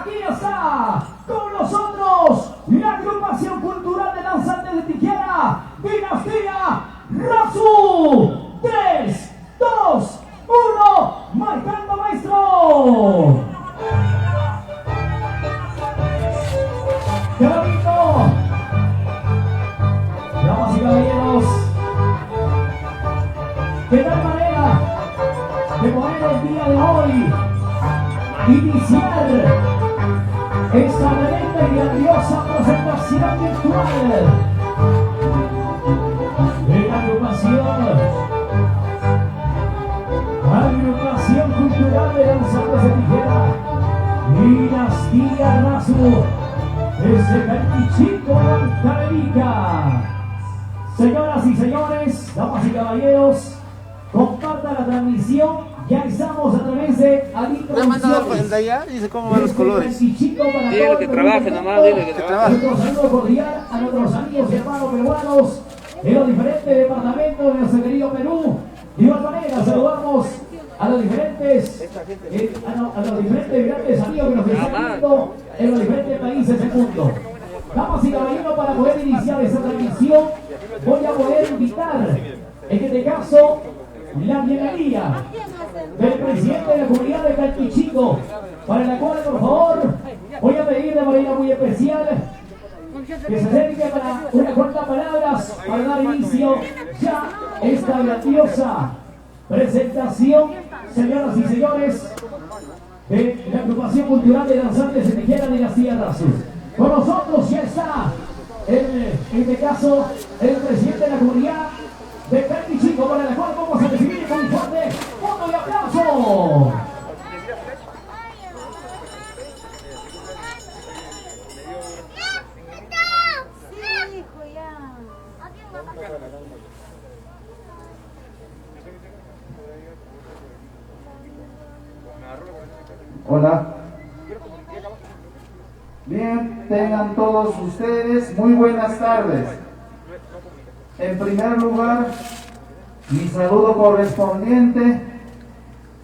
Aquí está con nosotros la agrupación cultural de danzantes de Tijera, Dinastía Rasu. 3, 2, 1, marcando maestro. ¡Qué bonito! Damas y caballeros, de tal manera de poder el día de hoy iniciar esta tremenda y grandiosa presentación virtual de la agrupación cultural de danzantes de Tijera, Dinastía Rasu, desde Calquichico, Huancavelica. Señoras y señores, damas y caballeros, compartan la transmisión. Ya estamos a través de el de allá, dice cómo van los colores. Dile que trabaje nomás, dile que trabaje. Nuestro saludo cordial a nuestros amigos y hermanos peruanos en los diferentes departamentos de nuestro querido Perú. De igual manera, saludamos a los diferentes grandes amigos que nos están viendo en los diferentes países del mundo. Damas y caballeros, para poder iniciar esta transmisión, voy a poder invitar, en este caso, la bienvenida del presidente de la comunidad de Calquichico, para la cual, por favor, voy a pedir de manera muy especial que se acerque para unas cuantas palabras para dar inicio ya a esta grandiosa presentación, señoras y señores, de la agrupación cultural de danzantes de Tijera, Dinastía Rasu. Con nosotros ya está, en este caso, el presidente de la comunidad de Calquichico, para la cual vamos a recibir con un fuerte fondo y aplauso. Hola. Bien, tengan todos ustedes muy buenas tardes. En primer lugar, mi saludo correspondiente.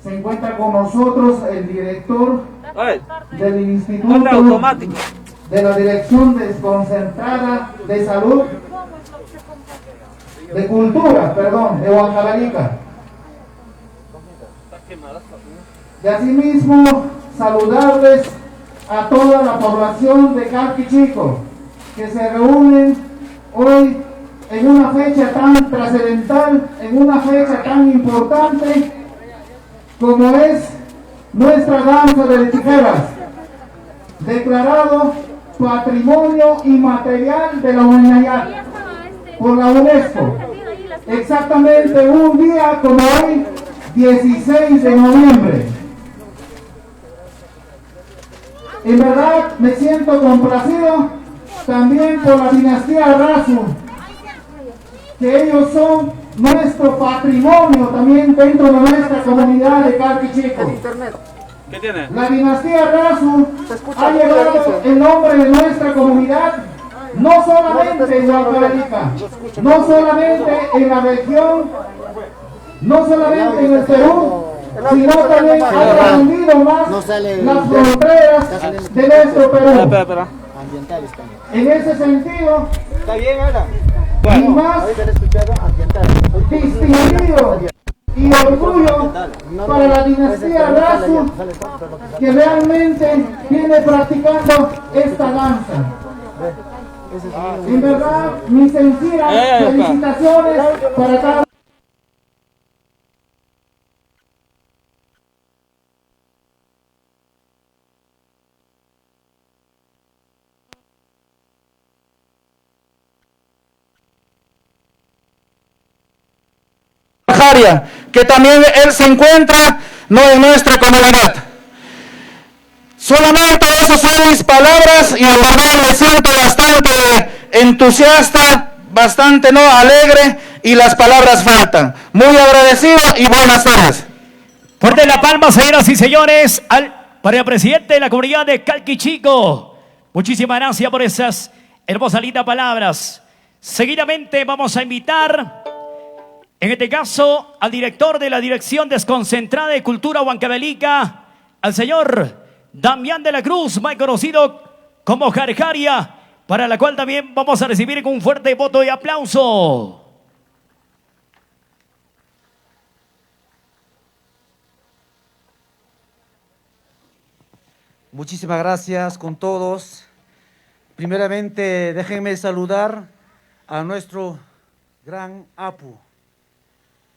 Se encuentra con nosotros el director del Instituto de la Dirección Desconcentrada de Salud, de Cultura, de Huancavelica. Y asimismo, saludarles a toda la población de Calquichico, que se reúnen hoy en una fecha tan trascendental, en una fecha tan importante como es nuestra danza de tijeras, declarado Patrimonio Inmaterial de la Humanidad por la UNESCO. Exactamente un día como hoy, 16 de noviembre. En verdad me siento complacido también por la dinastía Rasu, que ellos son nuestro patrimonio también dentro de nuestra comunidad de Calquichico. ¿Qué tiene? La dinastía Rasu ha llevado el nombre de nuestra comunidad no solamente en Huancavelica, no solamente en la región, no solamente en el Perú, sino también ha trascendido más las fronteras de nuestro Perú. En ese sentido, y más distinguido y orgullo para la dinastía Rasu, que realmente viene practicando esta danza. En verdad, mis sinceras felicitaciones para cada que también él se encuentra en nuestra comunidad. Solamente esas son mis palabras y en verdad me siento bastante entusiasta, bastante alegre y las palabras faltan. Muy agradecido y buenas tardes. Fuerte la palma, señoras y señores, para el presidente de la comunidad de Calquichico. Muchísimas gracias por esas hermosas lindas palabras. Seguidamente vamos a invitar, en este caso, al director de la Dirección Desconcentrada de Cultura Huancavelica, al señor Damián de la Cruz, más conocido como Jarjaria, para la cual también vamos a recibir con un fuerte voto de aplauso. Muchísimas gracias con todos. Primeramente, déjenme saludar a nuestro gran Apu,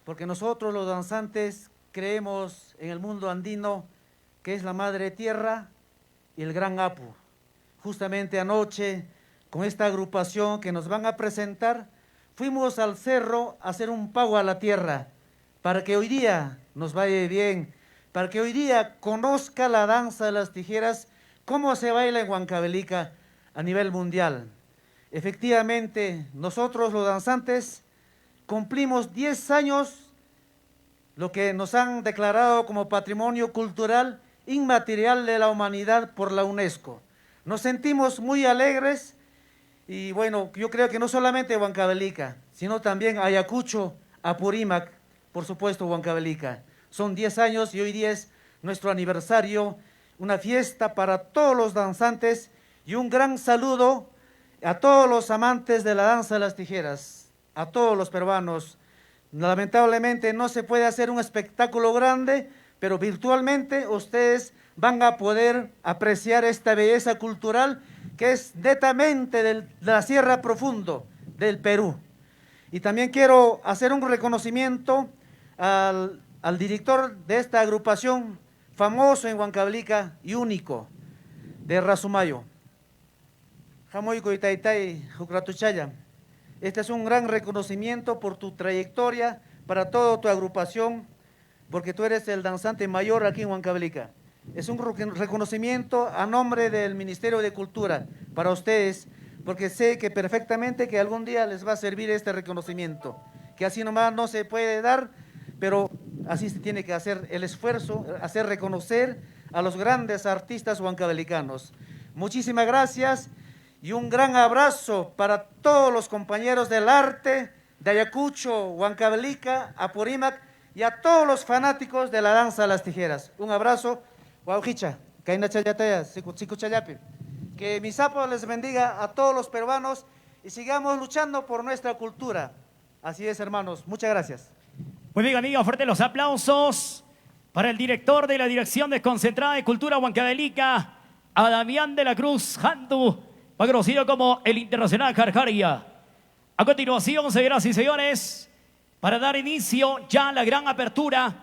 porque nosotros los danzantes creemos en el mundo andino que es la madre tierra y el gran Apu. Justamente anoche, con esta agrupación que nos van a presentar, fuimos al cerro a hacer un pago a la tierra, para que hoy día nos vaya bien, para que hoy día conozca la danza de las tijeras, cómo se baila en Huancavelica a nivel mundial. Efectivamente, nosotros los danzantes cumplimos 10 años, lo que nos han declarado como patrimonio cultural inmaterial de la humanidad por la UNESCO. Nos sentimos muy alegres y bueno, yo creo que no solamente Huancavelica, sino también Ayacucho, Apurímac, por supuesto Huancavelica. Son 10 años y hoy día es nuestro aniversario, una fiesta para todos los danzantes y un gran saludo a todos los amantes de la danza de las tijeras, a todos los peruanos. Lamentablemente no se puede hacer un espectáculo grande, pero virtualmente ustedes van a poder apreciar esta belleza cultural que es netamente de la Sierra Profundo del Perú. Y también quiero hacer un reconocimiento al director de esta agrupación, famoso en Huancavelica y único, de Rasumayo. Jamoico Itaitai Jucratuchaya. Este es un gran reconocimiento por tu trayectoria, para toda tu agrupación, porque tú eres el danzante mayor aquí en Huancavelica. Es un reconocimiento a nombre del Ministerio de Cultura para ustedes, porque sé que perfectamente que algún día les va a servir este reconocimiento, que así nomás no se puede dar, pero así se tiene que hacer el esfuerzo, hacer reconocer a los grandes artistas huancavelicanos. Muchísimas gracias y un gran abrazo para todos los compañeros del arte de Ayacucho, Huancavelica, Apurímac y a todos los fanáticos de la danza de las tijeras. Un abrazo. Guaujicha, que mi sapo les bendiga a todos los peruanos y sigamos luchando por nuestra cultura. Así es, hermanos. Muchas gracias. Muy bien, amigos, fuertes los aplausos para el director de la Dirección Desconcentrada de Cultura Huancavelica, a Damián de la Cruz Jantu, más conocido como el Internacional Jarjaria. A continuación, señoras y señores, para dar inicio ya a la gran apertura,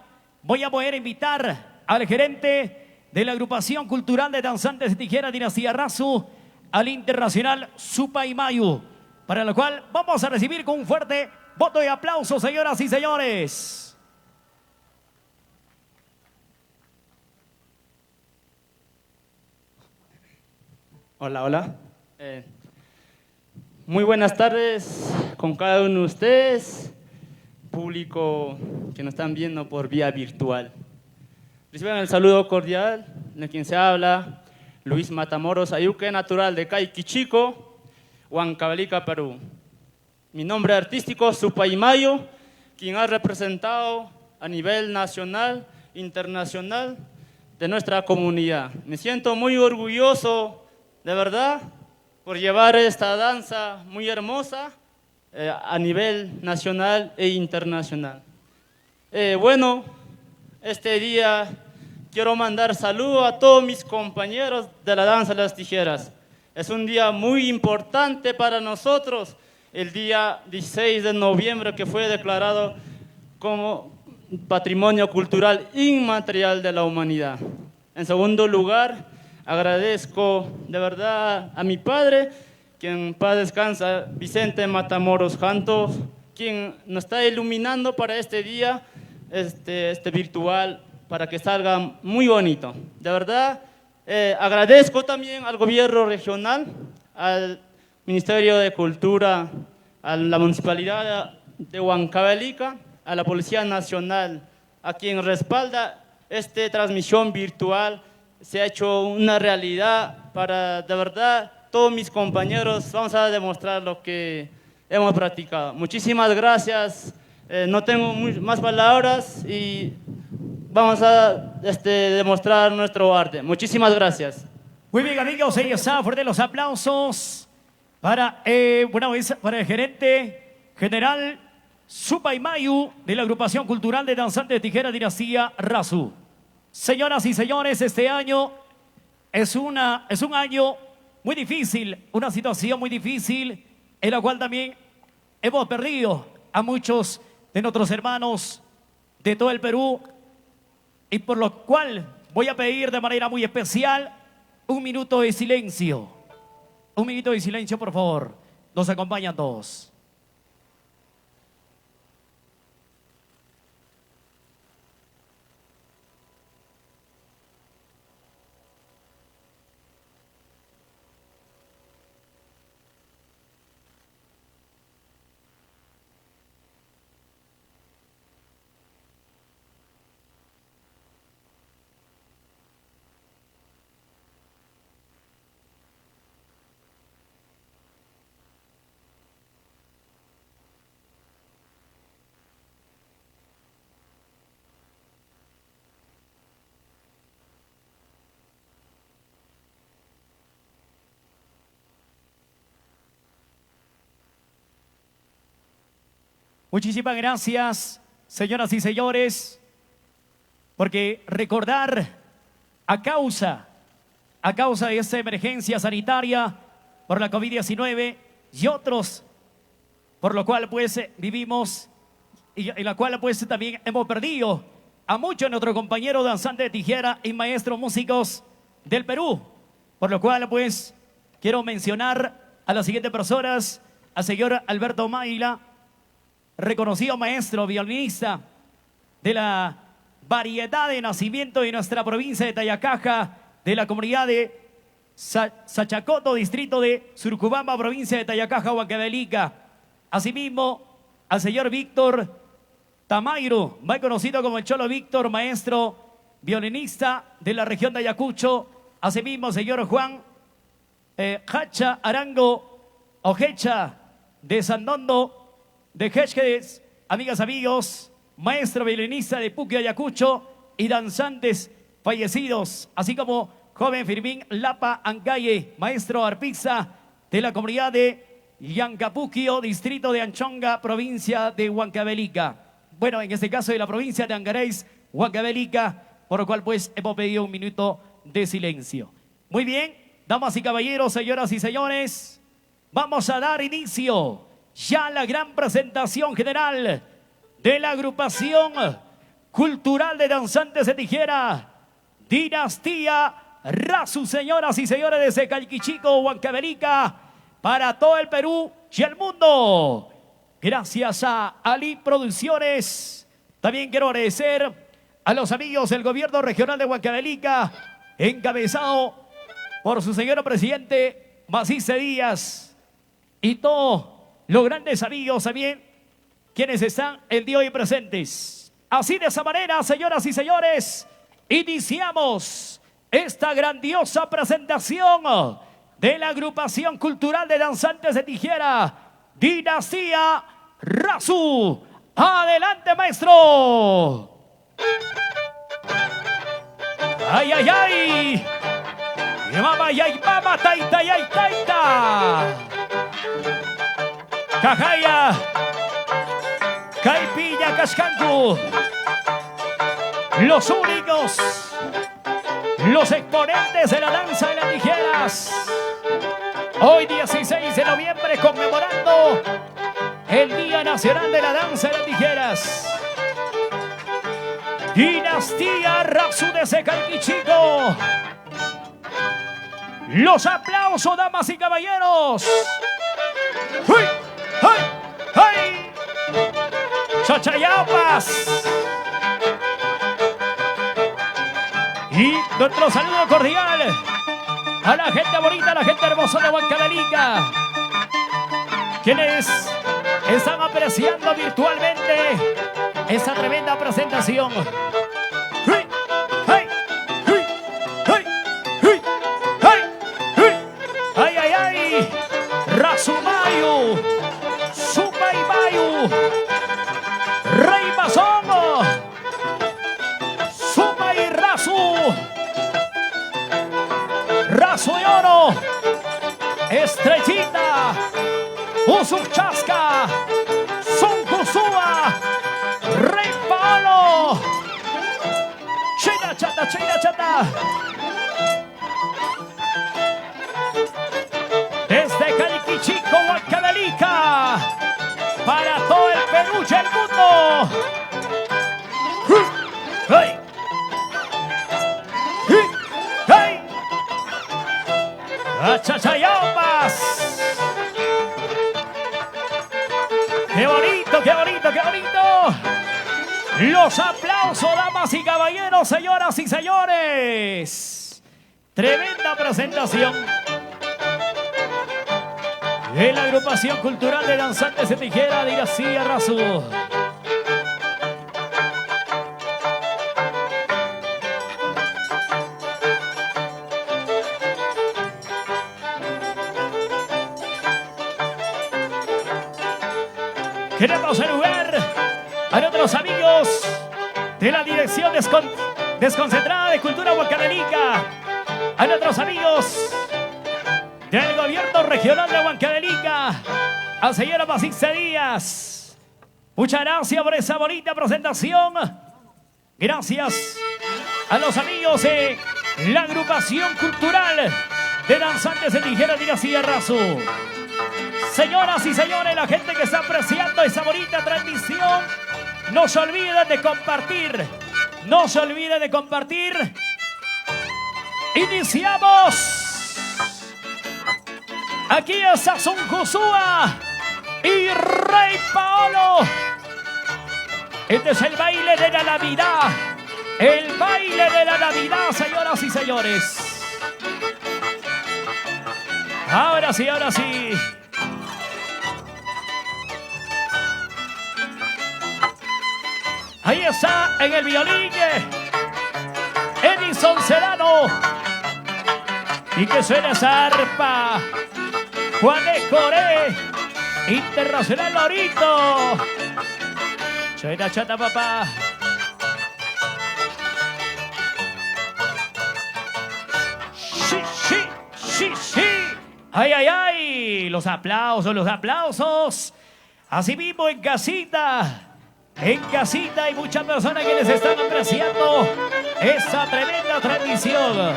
voy a poder invitar al gerente de la Agrupación Cultural de Danzantes de Tijera Dinastía Rasu, al Internacional Supaymayu, para lo cual vamos a recibir con un fuerte voto de aplauso, señoras y señores. Hola, hola. Muy buenas tardes con cada uno de ustedes, público que nos están viendo por vía virtual. Reciban el saludo cordial de quien se habla, Luis Matamoros Ayuque, natural de Caiquichico, Huancavelica, Perú. Mi nombre artístico, Supaymayo, quien ha representado a nivel nacional, internacional de nuestra comunidad. Me siento muy orgulloso, de verdad, por llevar esta danza muy hermosa a nivel nacional e internacional. Bueno, este día quiero mandar saludos a todos mis compañeros de la danza de las tijeras. Es un día muy importante para nosotros, el día 16 de noviembre, que fue declarado como Patrimonio Cultural Inmaterial de la Humanidad. En segundo lugar, agradezco de verdad a mi padre, quien en paz descansa, Vicente Matamoros Janto, quien nos está iluminando para este día, este virtual, para que salga muy bonito. De verdad, agradezco también al gobierno regional, al Ministerio de Cultura, a la Municipalidad de Huancavelica, a la Policía Nacional, a quien respalda esta transmisión virtual. Se ha hecho una realidad para, de verdad, todos mis compañeros vamos a demostrar lo que hemos practicado. Muchísimas gracias. No tengo más palabras y vamos a demostrar nuestro arte. Muchísimas gracias. Muy bien, amigos, ahí está, fuerte los aplausos para, para el gerente general Supaymayu de la agrupación cultural de danzantes de tijera Dinastía Rasu. Señoras y señores, este año es un año muy difícil, una situación muy difícil en la cual también hemos perdido a muchos de nuestros hermanos de todo el Perú, y por lo cual voy a pedir de manera muy especial un minuto de silencio. Un minuto de silencio, por favor. Nos acompañan todos. Muchísimas gracias, señoras y señores, porque recordar a causa de esta emergencia sanitaria por la COVID-19 y otros, por lo cual pues vivimos y en la cual pues también hemos perdido a muchos de nuestros compañeros danzantes de tijera y maestros músicos del Perú, por lo cual pues quiero mencionar a las siguientes personas: al señor Alberto Maila, reconocido maestro violinista de la variedad de nacimiento de nuestra provincia de Tayacaja, de la comunidad de Sachacoto, distrito de Surcubamba, provincia de Tayacaja, Huancavelica. Asimismo, al señor Víctor Tamairo, más conocido como el Cholo Víctor, maestro violinista de la región de Ayacucho. Asimismo, señor Juan Hacha Arango Ojecha de Sandondo de Jexques, amigas, amigos, maestro violinista de Puquio, Ayacucho, y danzantes fallecidos, así como joven Firmín Lapa Angaye, maestro arpista de la comunidad de Yancapuquio, distrito de Anchonga, provincia de Huancavelica. Bueno, en este caso de la provincia de Angaréis, Huancavelica, por lo cual pues hemos pedido un minuto de silencio. Muy bien, damas y caballeros, señoras y señores, vamos a dar inicio ya la gran presentación general de la agrupación cultural de danzantes de tijera Dinastía Rasu, señoras y señores, desde Calquichico, Huancavelica, para todo el Perú y el mundo. Gracias a Ali Producciones. También quiero agradecer a los amigos del gobierno regional de Huancavelica, encabezado por su señor presidente Macice Díaz, y todos los grandes amigos también, quienes están el día de hoy presentes. Así, de esa manera, señoras y señores, iniciamos esta grandiosa presentación de la agrupación cultural de danzantes de tijera Dinastía Rasu. ¡Adelante, maestro! ¡Ay, ay, ay! ¡Mama, yay, mama, taita, yay, taita! Cajaya, Caipilla, Cascancu, los únicos, los exponentes de la danza de las tijeras. Hoy 16 de noviembre, conmemorando el Día Nacional de la Danza de las Tijeras. Dinastía Rasu de Calquichico. Los aplausos, damas y caballeros. ¡Uy! ¡Ay! ¡Ay! ¡Chachayapas! Y nuestro saludo cordial a la gente bonita, a la gente hermosa de Huancavelica, quienes están apreciando virtualmente esta tremenda presentación. ¡Uy! ¡Ay! ¡Uy! ¡Ay! ¡Uy! ¡Ay! ¡Uy! ¡Ay, ay, ay! ¡Rasumayu! ¡Supaymayu! ¡Rey Mazongo! Pedazo de oro. Estrellita. Usuchasca. Sonkusua. Rey Paolo. China chata, China chata. Desde Caliquichico, Huancavelica. Para todo el Perú y el mundo. ¡Hey! ¡Hey! ¡Achachayambas! ¡Qué bonito, qué bonito, qué bonito! Los aplausos, damas y caballeros, señoras y señores. Tremenda presentación de la agrupación cultural de danzantes de tijera de Irací Arrazú. Queremos saludar a nuestros amigos de la Dirección Desconcentrada de Cultura Huancavelica, a nuestros amigos del Gobierno Regional de Huancavelica, al señor Basiste Díaz. Muchas gracias por esa bonita presentación. Gracias a los amigos de la agrupación cultural de danzantes de tijera de Irací Arrazú. Señoras y señores, la gente que está apreciando esa bonita transmisión, no se olviden de compartir. No se olviden de compartir. Iniciamos. Aquí está Sonkusua y Rey Paolo. Este es el baile de la Navidad. El baile de la Navidad, señoras y señores. Ahora sí, ahora sí. Ahí está en el violín Edison Serrano. Y que suena esa arpa. Juan Escoré, Internacional Lorito. Suena chata, papá. Sí, sí, sí, sí. Ay, ay, ay. Los aplausos, los aplausos. Así mismo en casita. En casita hay muchas personas que les están apreciando esta tremenda transmisión.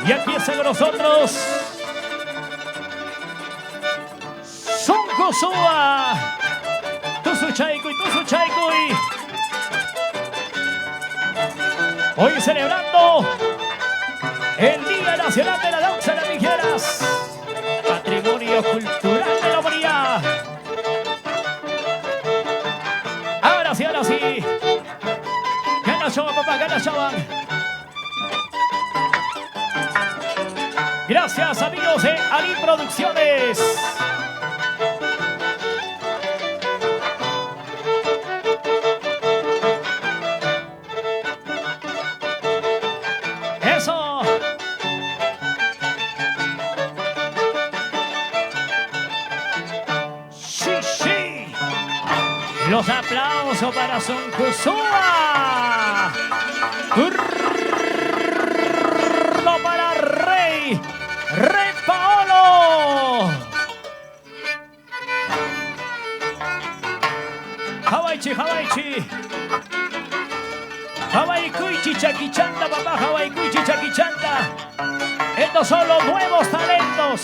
Y aquí está con nosotros Sonkusua, Tusuchaikui, Tusuchaikui. Hoy celebrando el Día Nacional de la Danza de las Tijeras, Patrimonio Cultural de la Humanidad. Ahora sí, ahora sí. Gana Chaban, papá, gana Chaban. Gracias, amigos de Ali Producciones. Eso. Sí, sí. Los aplausos para Sonkusua. Turno para Rey Paolo. Hawaiichi, Hawaiichi. Hawaiikuichi Chaquichanta, papá, Hawaiikuichi Chaquichanta. Estos son los nuevos talentos,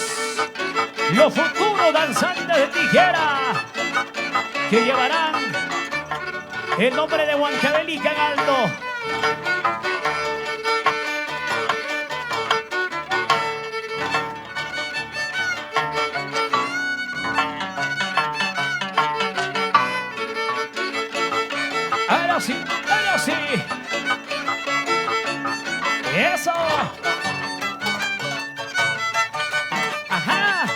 los futuros danzantes de tijera que llevarán el nombre de Huancavelica en alto. Ahora sí, ahora sí. Eso. Ajá.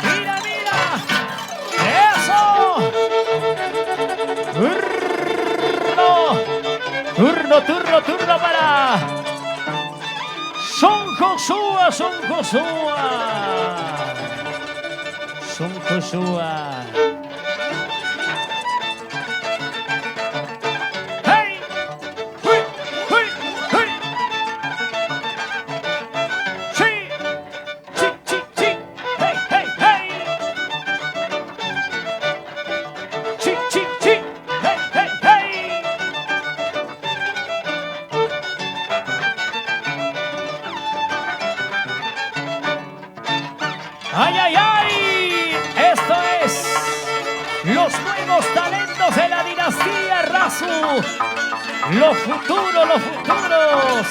Mira, mira. Eso. Turno para Sonkusua. ¡Hey! ¡Hui! ¡Hui! ¡Ay, ay, ay! Esto es los nuevos talentos de la dinastía Rasu. Los futuros, los futuros.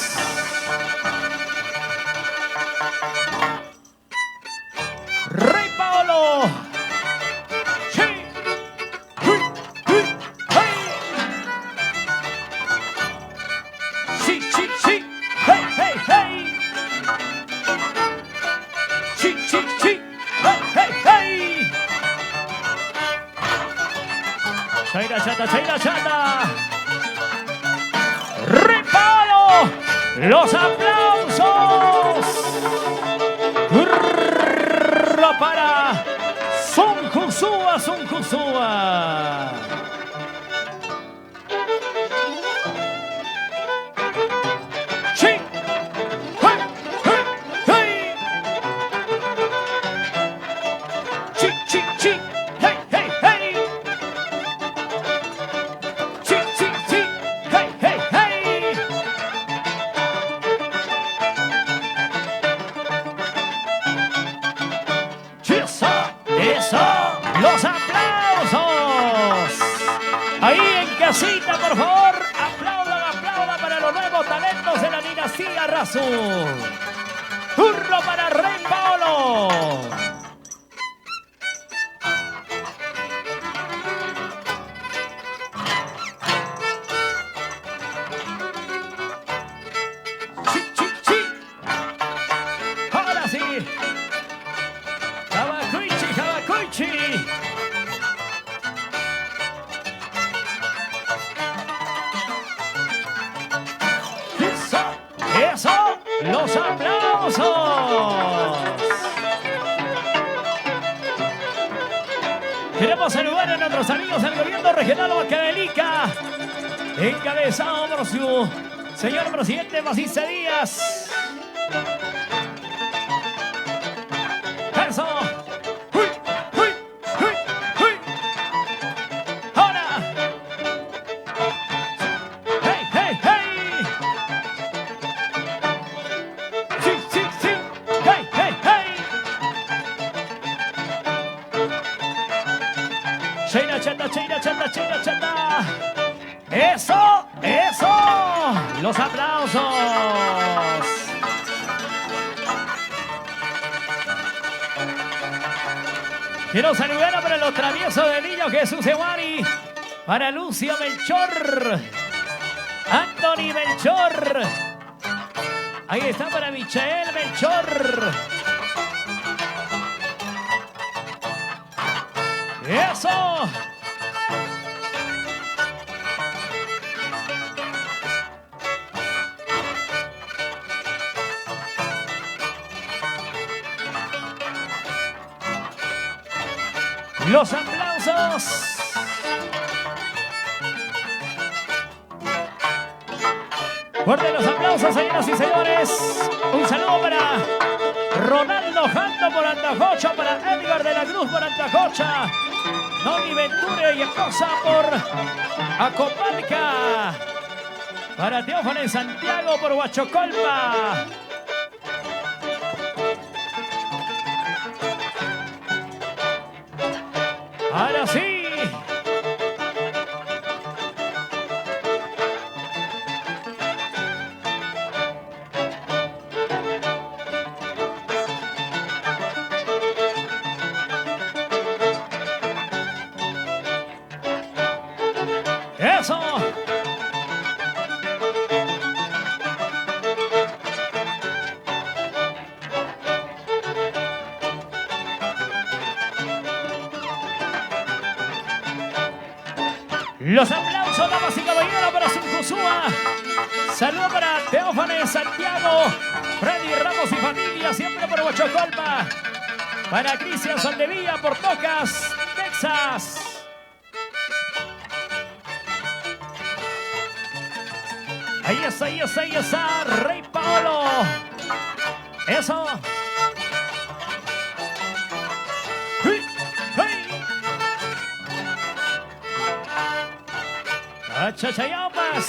Rey Paolo. Sí. Sí, sí, sí. Hey, hey, hey. Sí, sí, sí. Hey, hey, hey. Chaira, chata, chaira, chata. Rey Paolo. Los aplausos. Para Sun Kusua, Sun Kusua. Sí. Hey, hey, hey. Sí, sí, sí. Hey, hey, hey. Sí, sí, sí. Hey, hey, hey. Eso, los aplausos. Ahí en casita, por favor, aplaudan, aplaudan para los nuevos talentos de la dinastía Rasu. Turno para Rey Paolo. Sí, sí, sí. Ahora sí. Habacuichi. Eso, los aplausos. Queremos saludar a nuestros amigos del gobierno regional Huancavelica, encabezado por su señor presidente Maciste Díaz. Eso. China, chata. Eso, eso. Los aplausos. Quiero saludar para los traviesos del niño Jesús Ewari, para Lucio Melchor, Anthony Melchor. Ahí está para Michael Melchor. Eso. Los aplausos. Fuerte los aplausos, señoras y señores. Un saludo para Ronaldo Jando por Antajocha, para Edgar de la Cruz por Antajocha, Noni Venture y esposa por Acopalca, para Teófano Santiago por Huachocolpa. Ahora sí. Eso. Los aplausos, damas y caballeros, para Sun Kusua. Saludos para Teófano Santiago, Freddy Ramos y familia, siempre por Huachocolpa. Para Cristian Soldevilla por Tocas, Texas. Ahí está, ahí está, ahí está, Rey Paolo. Eso. Chachayambas.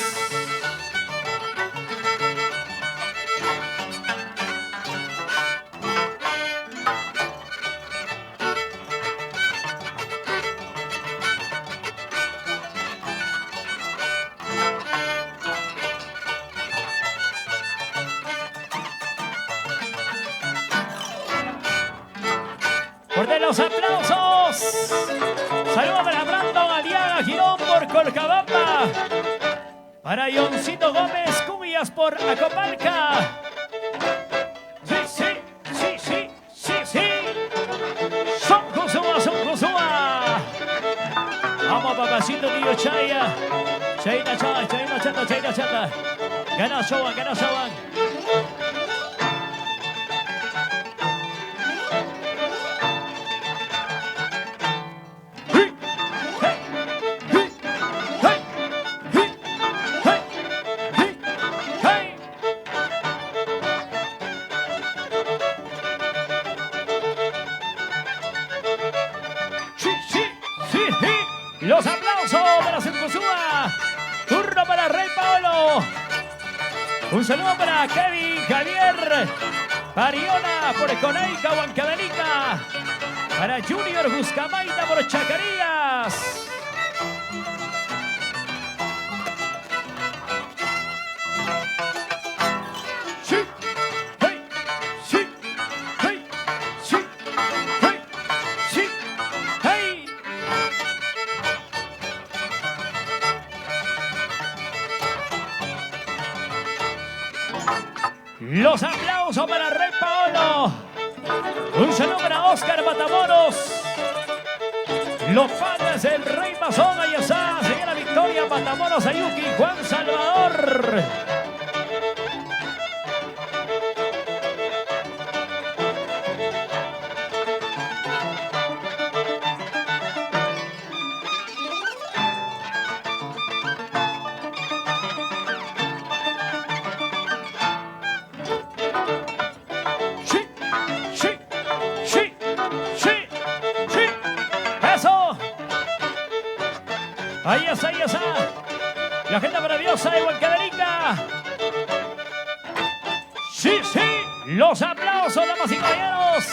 Fuerte los aplausos. Saludos para Brandon Aliaga Girón por Colcabamba. Para Ioncito Gómez Cubillas por Acopalca. Sí, sí, sí, sí, sí, sí. Son Cusúa. Vamos, papacito, tío Chaya. Chayna chata. Gana Soban. Los aplausos para Cencosúa. Turno para Rey Paolo. Un saludo para Kevin Javier Pariona por Conaica, Huancavelica. Para Junior Buscamaita por Chacarías. Los aplausos para Rey Paolo. Un saludo para Oscar Matamoros. Los padres del Rey Mazón, ahí está. Señora Victoria Matamoros, Ayuki, Juan Salvador. Ahí está. La gente maravillosa de Huancavelica. Sí. Los aplausos, damas y caballeros.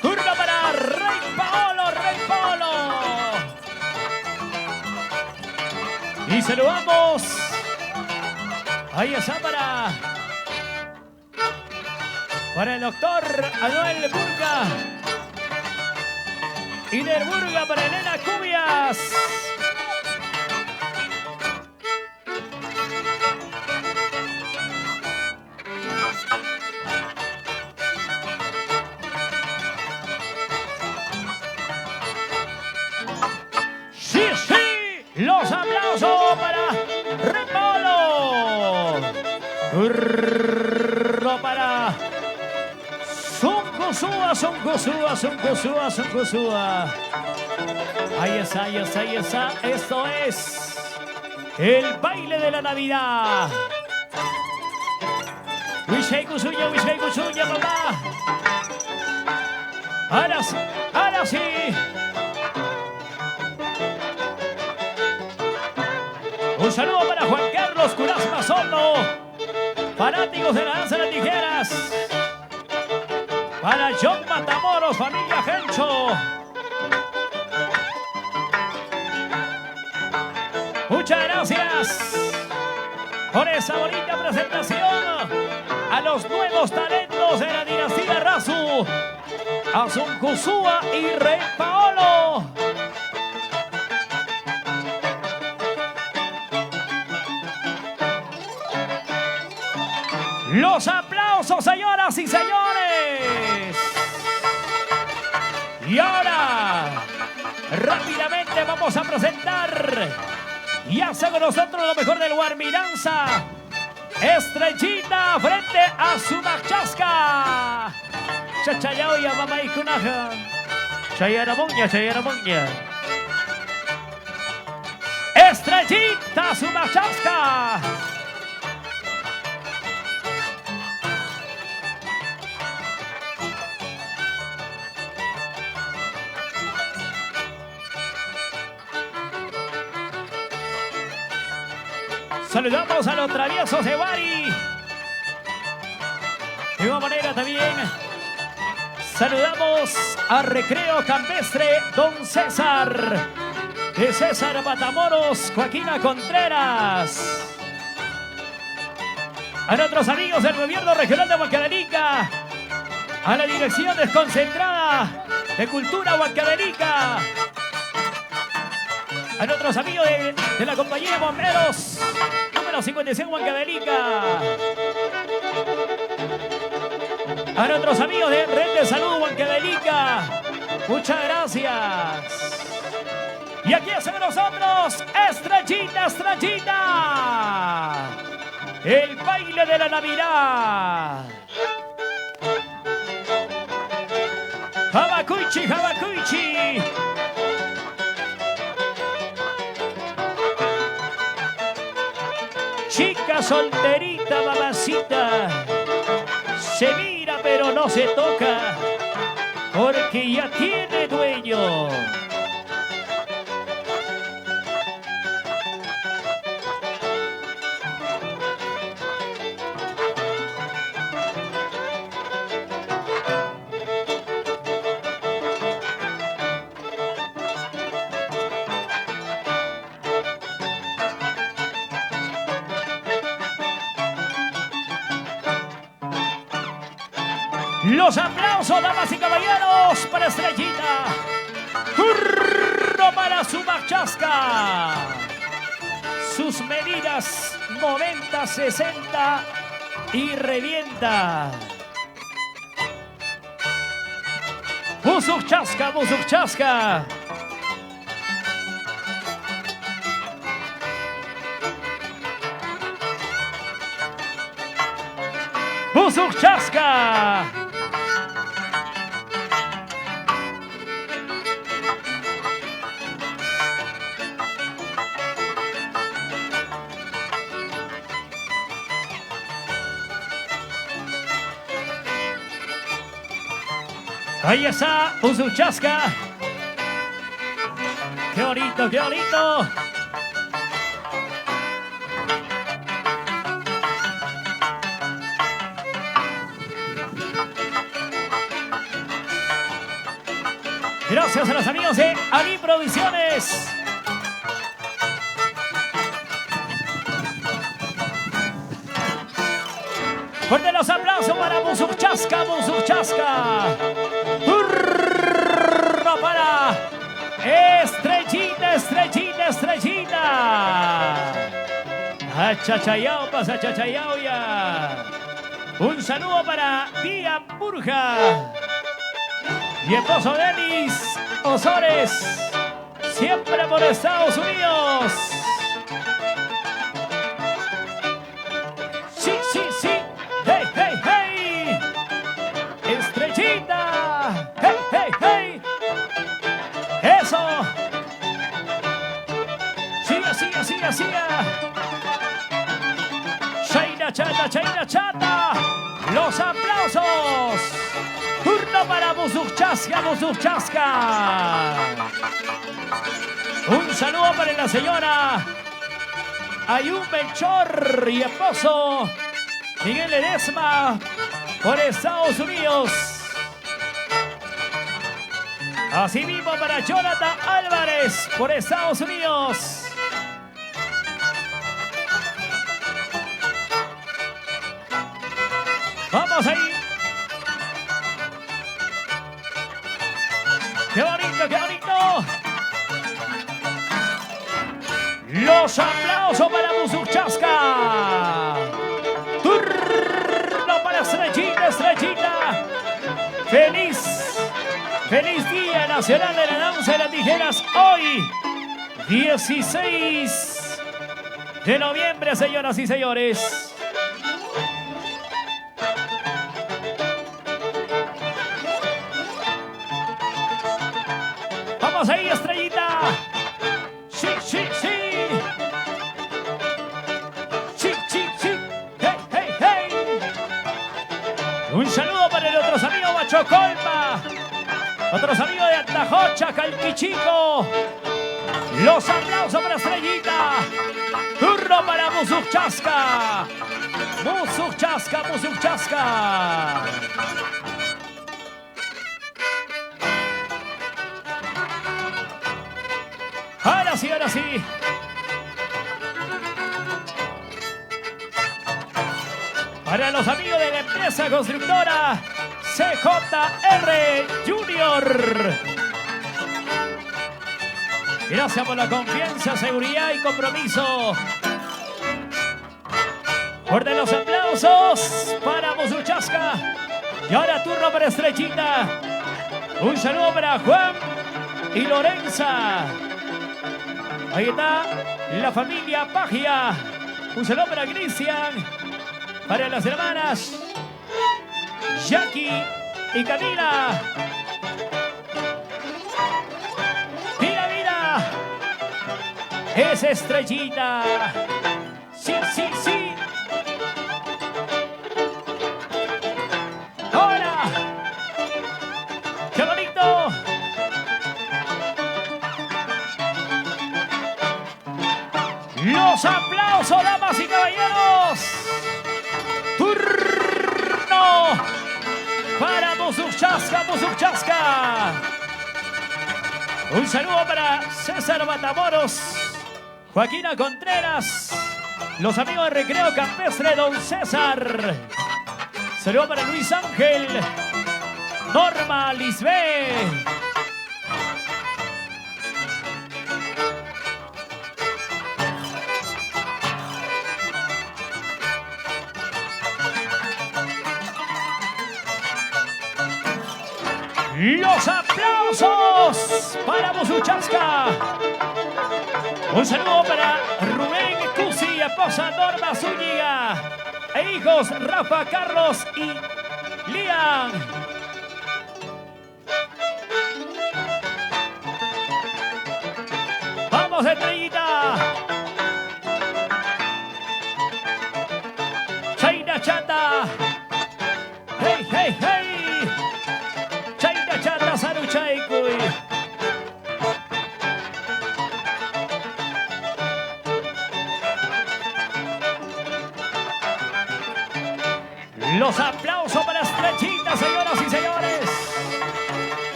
Turno para Rey Paolo. Y saludamos. Ahí está para el doctor Anuel Burga. Y del Burga para Elena Cubias. Sí. Los aplausos para Rey Paolo. Turno para Soncosúa. Ahí está. Esto es el baile de la Navidad. Wishei Kusuya, papá. Ahora sí. Un saludo para Juan Carlos Curazma Solo, fanáticos de la danza de las tijeras. Para John Matamoros, familia Gencho. Muchas gracias por esa bonita presentación a los nuevos talentos de la dinastía Razu, a Soncosúa y Rey Paolo. Los aplausos, señoras y señores. Y ahora, rápidamente vamos a presentar, y hace con nosotros lo mejor del Guarmiranza, Estrellita frente a su Machasca. Chachayaoya, mamá y cunaja. Chayaramoña. Estrellita, su Machasca. Saludamos a los traviesos de Bari. De igual manera también saludamos a Recreo Campestre Don César. De César Matamoros, Joaquina Contreras. A nuestros amigos del gobierno regional de Huancavelica. a la dirección desconcentrada de Cultura Huancavelica, a nuestros amigos de la compañía de bomberos número 56 Huancavelica, a nuestros amigos de Red de Salud Huancavelica, muchas gracias. Y aquí hacemos nosotros Estrellita, Estrellita, el baile de la Navidad. Jabacuichi, Jabacuichi. Chica solterita, mamacita, se mira pero no se toca, porque ya tiene dueño. Los aplausos, damas y caballeros, para Estrellita. Turno para su machasca. Sus medidas 90, 60 y revienta. Buzuchasca, Buzuchasca. Buzuchasca. Ahí está, Buzuchasca. ¡Qué bonito, qué bonito! Gracias a los amigos de Ali Provisiones. Fuerte los aplausos para Buzuchasca, Buzuchasca. Turno para Estrellita, Estrellita, Estrellita. Achachayao, pasa chachayao ya. Un saludo para Díaz Burja. Y esposo Denis Osores, siempre por Estados Unidos. Sí, sí, sí. Hey, hey, hey. Estrellita. Hey, hey, hey. Eso. Siga, siga, siga, siga. Chaina, chata, chaina, chata. Los aplausos. Turno para Buzuchasca, Buzuchasca. Un saludo para la señora Ayun Melchor y esposo Miguel Ledesma por Estados Unidos. Asimismo para Jonathan Álvarez por Estados Unidos. Vamos ahí. ¡Qué bonito, qué bonito! Los aplausos para Buzuchasca. Turno para Estrellita, Estrellita. Feliz Día Nacional de la Danza de las Tijeras. Hoy, 16 de noviembre, señoras y señores. Vamos ahí, Estrellita. Sí, sí, sí. Sí, sí, sí. Hey, hey, hey. Un saludo para nuestros amigos Machocolpa. Otros amigos de Atajocha, Calquichico. Los aplausos para Estrellita. Turno para Buzuchasca. Buzuchasca, Buzuchasca. Ahora sí, ahora sí. Para los amigos de la empresa constructora CJR Junior. Gracias por la confianza, seguridad y compromiso. Fuerte los aplausos para Musuchasca. Y ahora turno para Estrechita. Un saludo para Juan y Lorenza. Ahí está la familia Pagia. Un saludo para Cristian. Para las hermanas Jackie y Camila. Mira, mira. Es Estrellita. Sí, sí, sí. Ahora. ¡Qué bonito! Los aplausos, damas y caballeros. Turno para Musuchasca, Musuchasca. Un saludo para César Matamoros, Joaquina Contreras, los amigos de Recreo Campestre, Don César. Saludo para Luis Ángel, Norma Lisbeth. Los aplausos para Musuchasca. Un saludo para Rubén Cusi, esposa Norma Zúñiga, e hijos Rafa, Carlos y Lian. Vamos, Estrellita. Chaina Chata. Hey, hey, hey. Saruchaikui. Los aplausos para Estrechita, señoras y señores.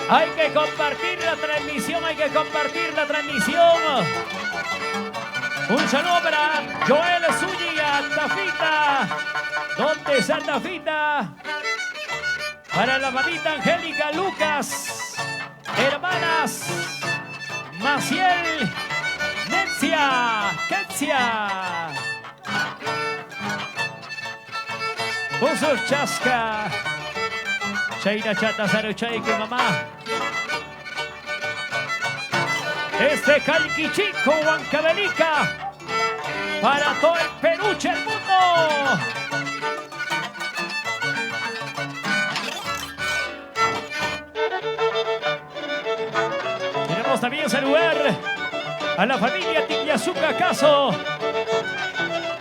Hay que compartir la transmisión, hay que compartir la transmisión. Un saludo para Joel Zúñiga, Tafita. ¿Dónde está Tafita? Para la mamita Angélica Lucas, hermanas Maciel, Netzia, Ketsia, Musuchasca, Chaina Chata Saruchaiko, mamá. Calquichico, Huancavelica, para todo el peluche del mundo. También saludar a la familia Tigliazuca Caso.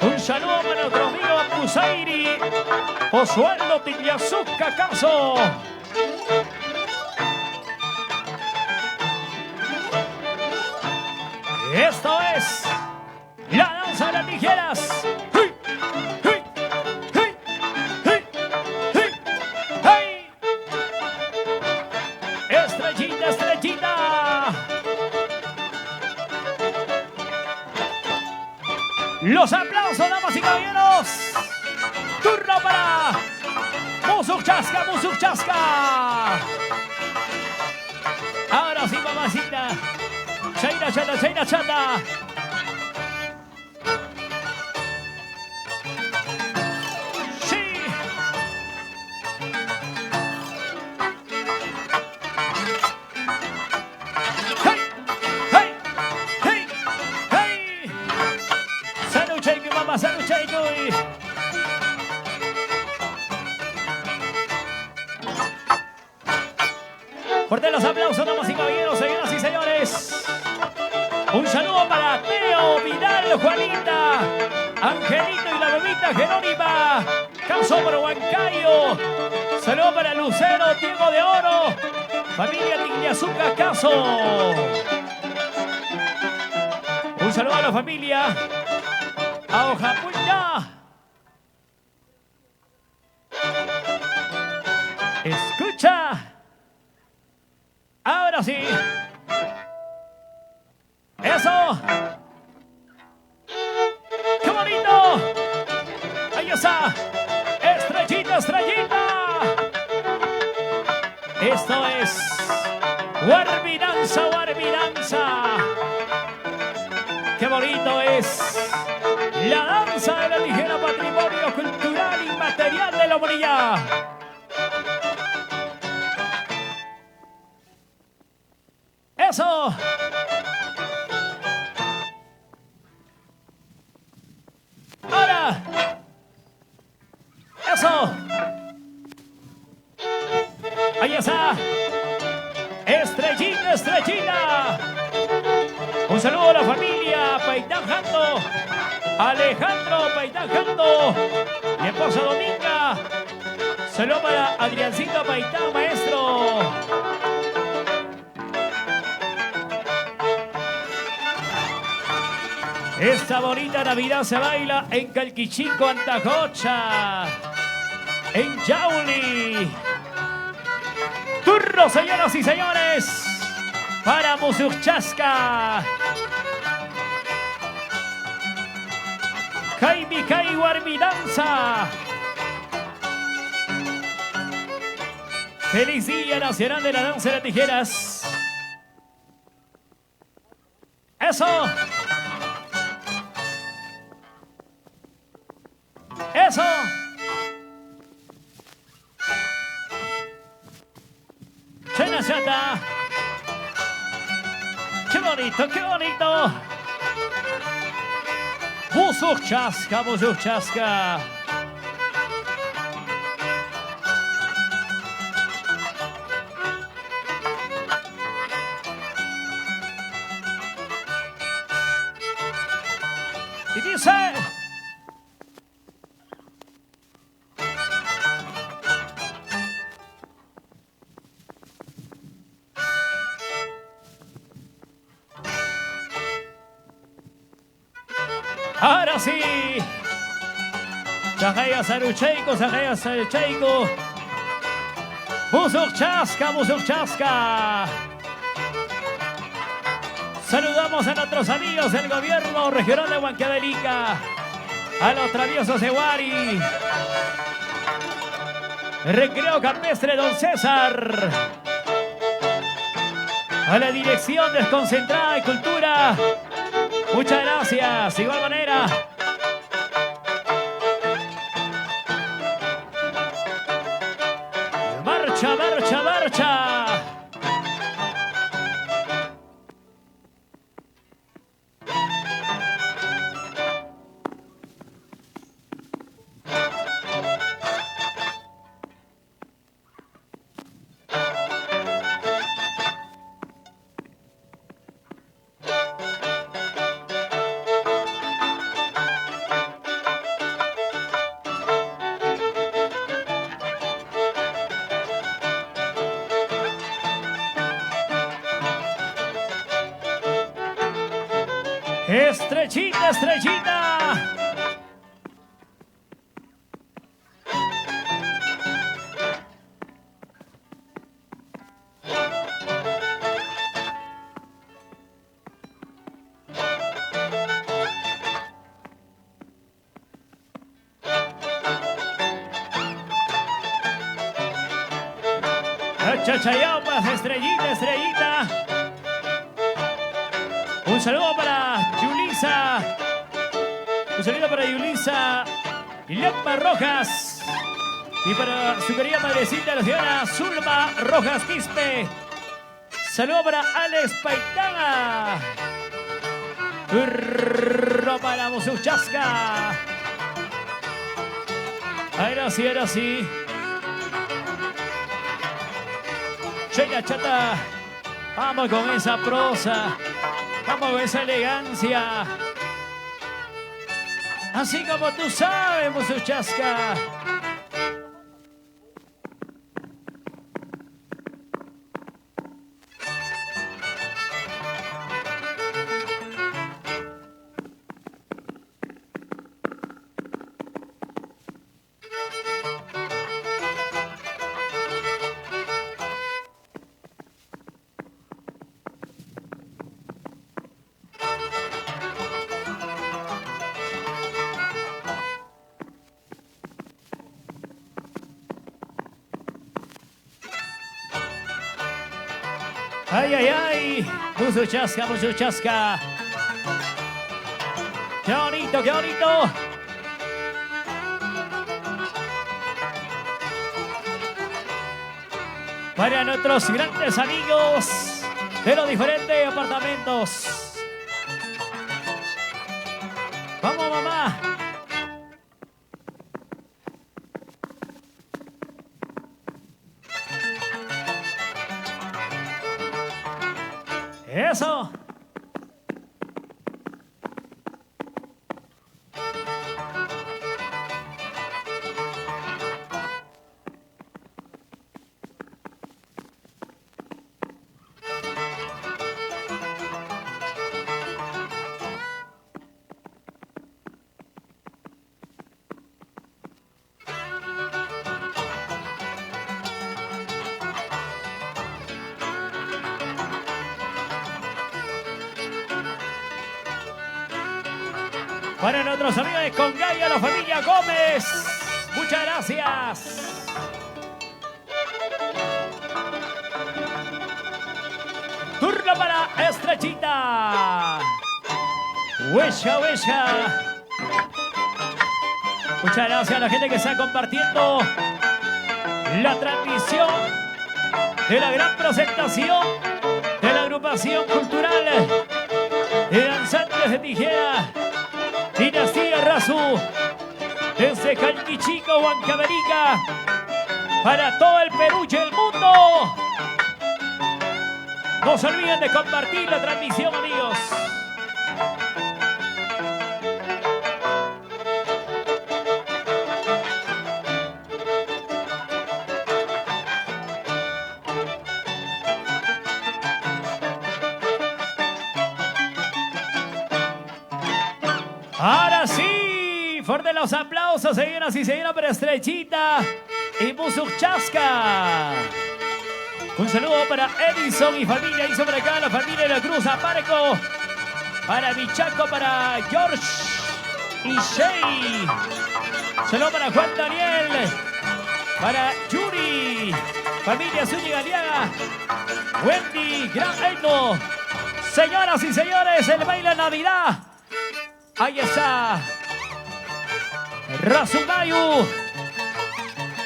Un saludo para nuestro amigo Pusairi, Oswaldo Tigliazuca Caso. Esto es la danza de las tijeras. Estrellita, estrellita. Los aplausos, damas y caballeros. Turno para Musuchasca, Musuchasca. Ahora sí, mamacita. Chaina Chata, Chaina Chata. Sí. Hey, hey, hey, hey. Saluchaiku, mamá, saluchaiku. Fuerte los aplausos, damas y caballeros, señoras y señores. Un saludo para Teo, Vidal, Juanita, Angelito y la bebita Jerónima. Caso para Huancayo. Saludo para Lucero, Diego de Oro. Familia Tigliazuca Caso. Un saludo a la familia Aojapuña. Escucha. Ahora sí. ¡Eso! ¡Qué bonito! ¡Ahí está! estrellita. Esto es Guarbidanza, Guarbidanza. Qué bonito es la danza de la tijera, patrimonio cultural inmaterial de la humanidad. Eso. Ahora. Eso. Ahí está. Estrellita, estrellita. Un saludo a la familia Paitán Jando. Alejandro Paitán Jando. Mi esposa Dominga. Saludo para Adriancito Paitán, maestro. Esta bonita Navidad se baila en Calquichico, Antajocha, en Yauli. Turno, señoras y señores, para Musuchasca. Jaime Kai Guarbidanza. Feliz Día Nacional de la Danza de las Tijeras. Eso. Eso. Chena chata. Qué bonito, qué bonito. Musuchasca, Musuchasca. Y dice... Ahora sí. Sajaya Sarucheiko, Sajaya Sarucheiko. Musuchasca, Musuchasca. Saludamos a nuestros amigos del gobierno regional de Huancavelica, a los traviesos de Huari, Recreo Campestre Don César, a la Dirección Desconcentrada de Cultura. Muchas gracias. De igual manera, marcha, marcha, marcha. Estrellita, estrellita. Chachayaupas, estrellita, estrellita. Un saludo para Yulisa. Un saludo para Yulisa Lempa Rojas. Y para su querida madrecita, la señora Zulma Rojas Quispe. Saludo para Alex Paitana. Turro para Musuchasca. Ahora sí, ahora sí. Chela chata. Vamos con esa prosa. Vamos con esa elegancia. Así como tú sabes, Musuchasca. Ay, ay, ay. Musuchasca, musuchasca. Qué bonito, qué bonito. Para nuestros grandes amigos de los diferentes apartamentos. Vamos, mamá. Eso. Para nuestros amigos de Congaya, la familia Gómez. Muchas gracias. Turno para Estrechita. Huesca, huesca. Muchas gracias a la gente que está compartiendo la transmisión de la gran presentación de la agrupación cultural de danzantes de tijera. Dinastía Razu, desde Calquichico, Huancavelica, para todo el Perú y el mundo. No se olviden de compartir la transmisión, amigos. Ahora sí, fuerte los aplausos, señoras y señores, para Estrechita y Musuchasca. Un saludo para Edison y familia, y sobre acá la familia de la Cruz Aparco, para Michaco, para George y Shey. Saludo para Juan Daniel, para Yuri, familia Zúñiga Aliaga, Wendy, Gran Eino. Señoras y señores, el baile de Navidad. Ahí está Razumayu,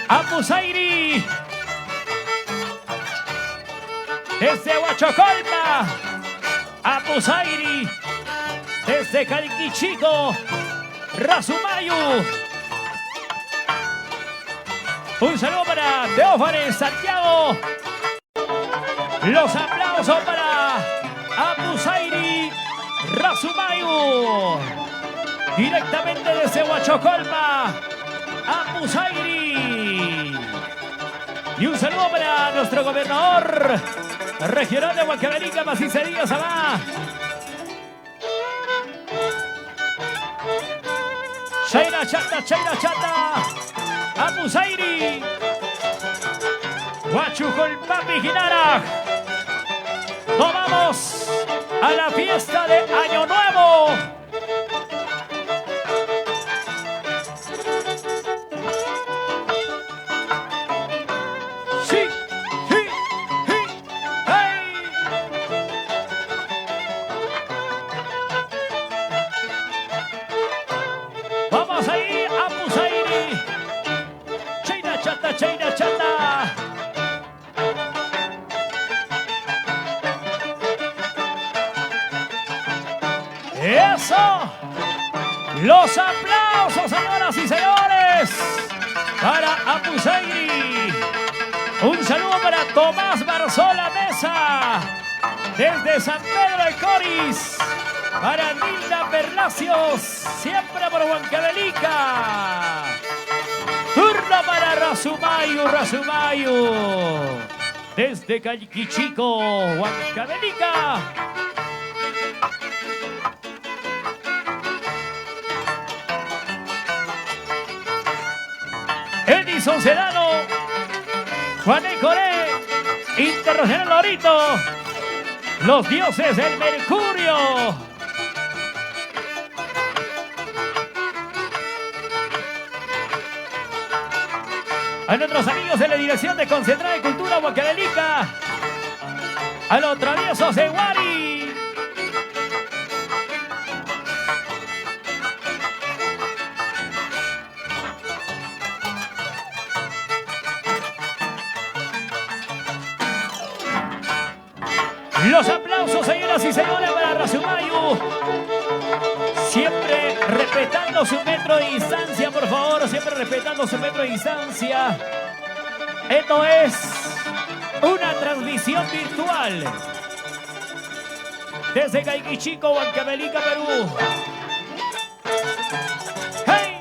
Apusairi, desde Huachocolpa, Apusairi, desde Calquichico, Razumayu. Un saludo para Teófanes Santiago. Los aplausos para Apusairi, Razumayu, directamente desde Huachocolpa, Apusairi. Y un saludo para nuestro gobernador regional de Huancavelica, Macice Díaz Abá. Chaira Chata, Apusairi, Huachocolpa, Mijinara. Nos vamos a la fiesta de Año Nuevo. Sí, sí, sí, hey. Vamos ahí, Apusairi. Chaira Chata. ¡Eso! Los aplausos, señoras y señores, para Apusairi. Un saludo para Tomás Barzola Mesa, desde San Pedro de Coris. Para Nilda Perlacios, siempre por Huancavelica. Turno para Razumayu, desde Calquichico, Huancavelica. Edison Sedano, Juan Coré, Internacional Lorito, los dioses del Mercurio. A nuestros amigos de la Dirección de Concentrada de Cultura Huancavelica, a los traviesos de Guari. Los aplausos, señoras y señores, para Rasumayu. Siempre respetando su metro de distancia, por favor. Siempre respetando su metro de distancia. Esto es una transmisión virtual desde Caiquichico, Huancavelica, Perú. ¡Hey!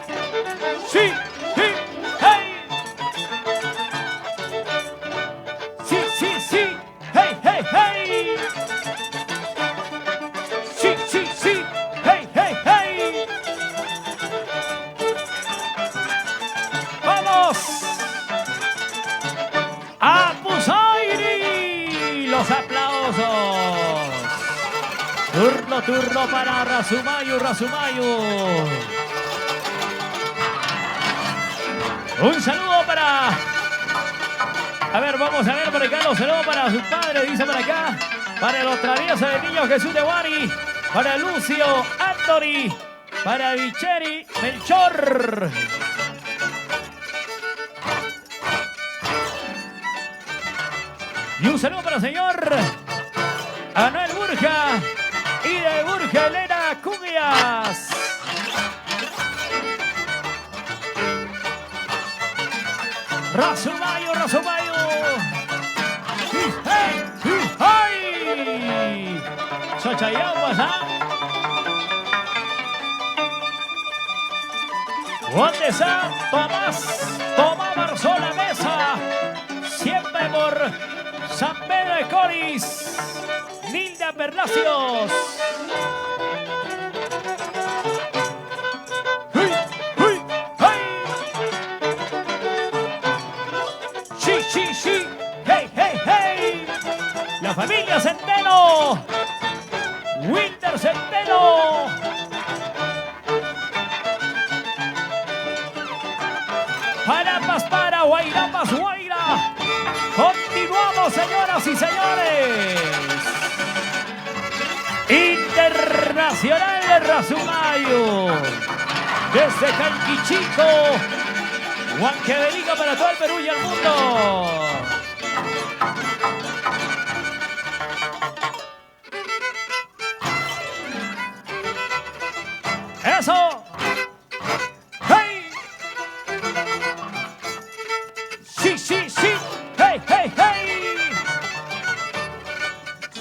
¡Sí! ¡Sí! ¡Hey! ¡Sí, sí, sí! ¡Hey, hey, hey! ¡Sí, sí, sí! ¡Hey, hey, hey! ¡Vamos! ¡Apusairi! Los aplausos. Turno para Rasumayu. Un saludo para... A ver, vamos a ver por acá los saludos para sus padres, dice por acá. Para los traviesos de Niño Jesús de Guari. Para Lucio, Anthony. Para Vicheri, Melchor. Y un saludo para el señor Anuel Burja y de Burja Elena Cubias. Rasumayu. ¡Hey! Xochayaguas, ¿ah? ¿Dónde está Tomás Barzola Mesa? Siempre por San Pedro de Coris. Nilda Perlacios. Sí. Hey. La familia Centeno. Wilder Centeno. Para Guairapas, Guaira. Continuamos, señoras y señores. Internacional de Rasumayu. Desde Caiquichico, Huancavelica, para todo el Perú y el mundo. ¡Eso! ¡Hey! Sí. ¡Hey!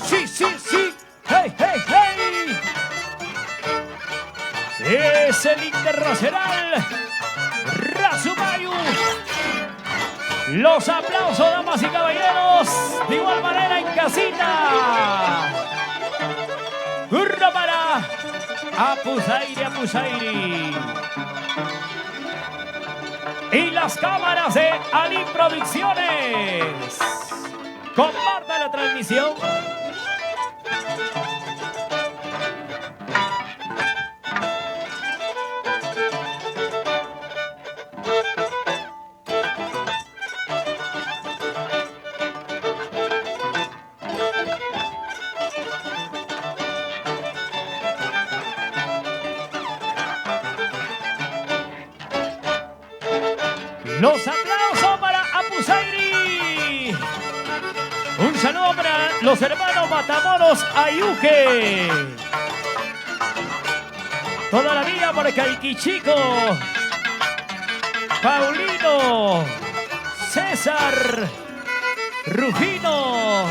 Sí. ¡Hey! Es el internacional Rasumayu. Los aplausos, damas y caballeros. De igual manera en casita. Turno para Apusairi. Y las cámaras de Ali Producciones. Comparta la transmisión. Los aplausos para Apusairi. Un saludo para los hermanos Matamoros Ayuque. Toda la vida por Caiquichico. Paulino, César, Rufino,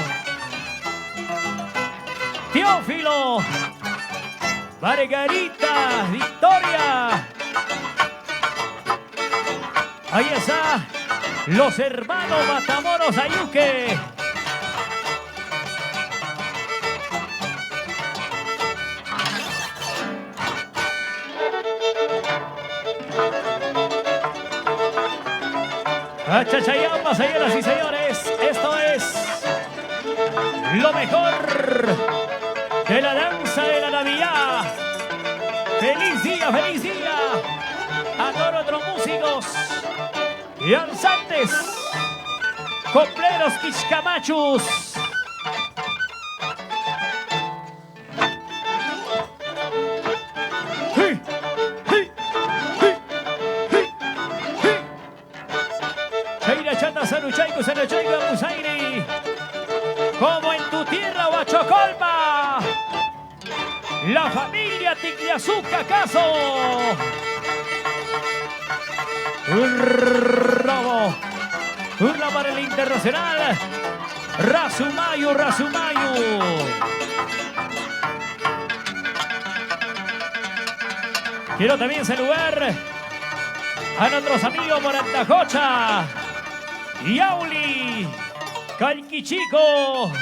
Teófilo, Margarita, Victoria. Ahí está, los hermanos Matamoros Ayuque. Achachayamba, señoras y señores, esto es lo mejor de la danza de la Navidad. ¡Feliz día! A todos nuestros músicos y danzantes, copleros, quiscamachos, Sanuchaico, Apusairi. Como en tu tierra, Huachocolpa. La familia Ticliazuca Caso. Un robo. Una para el internacional. Rasumayu. Quiero también saludar a nuestros amigos por Antajocha. Yauli. Calquichico.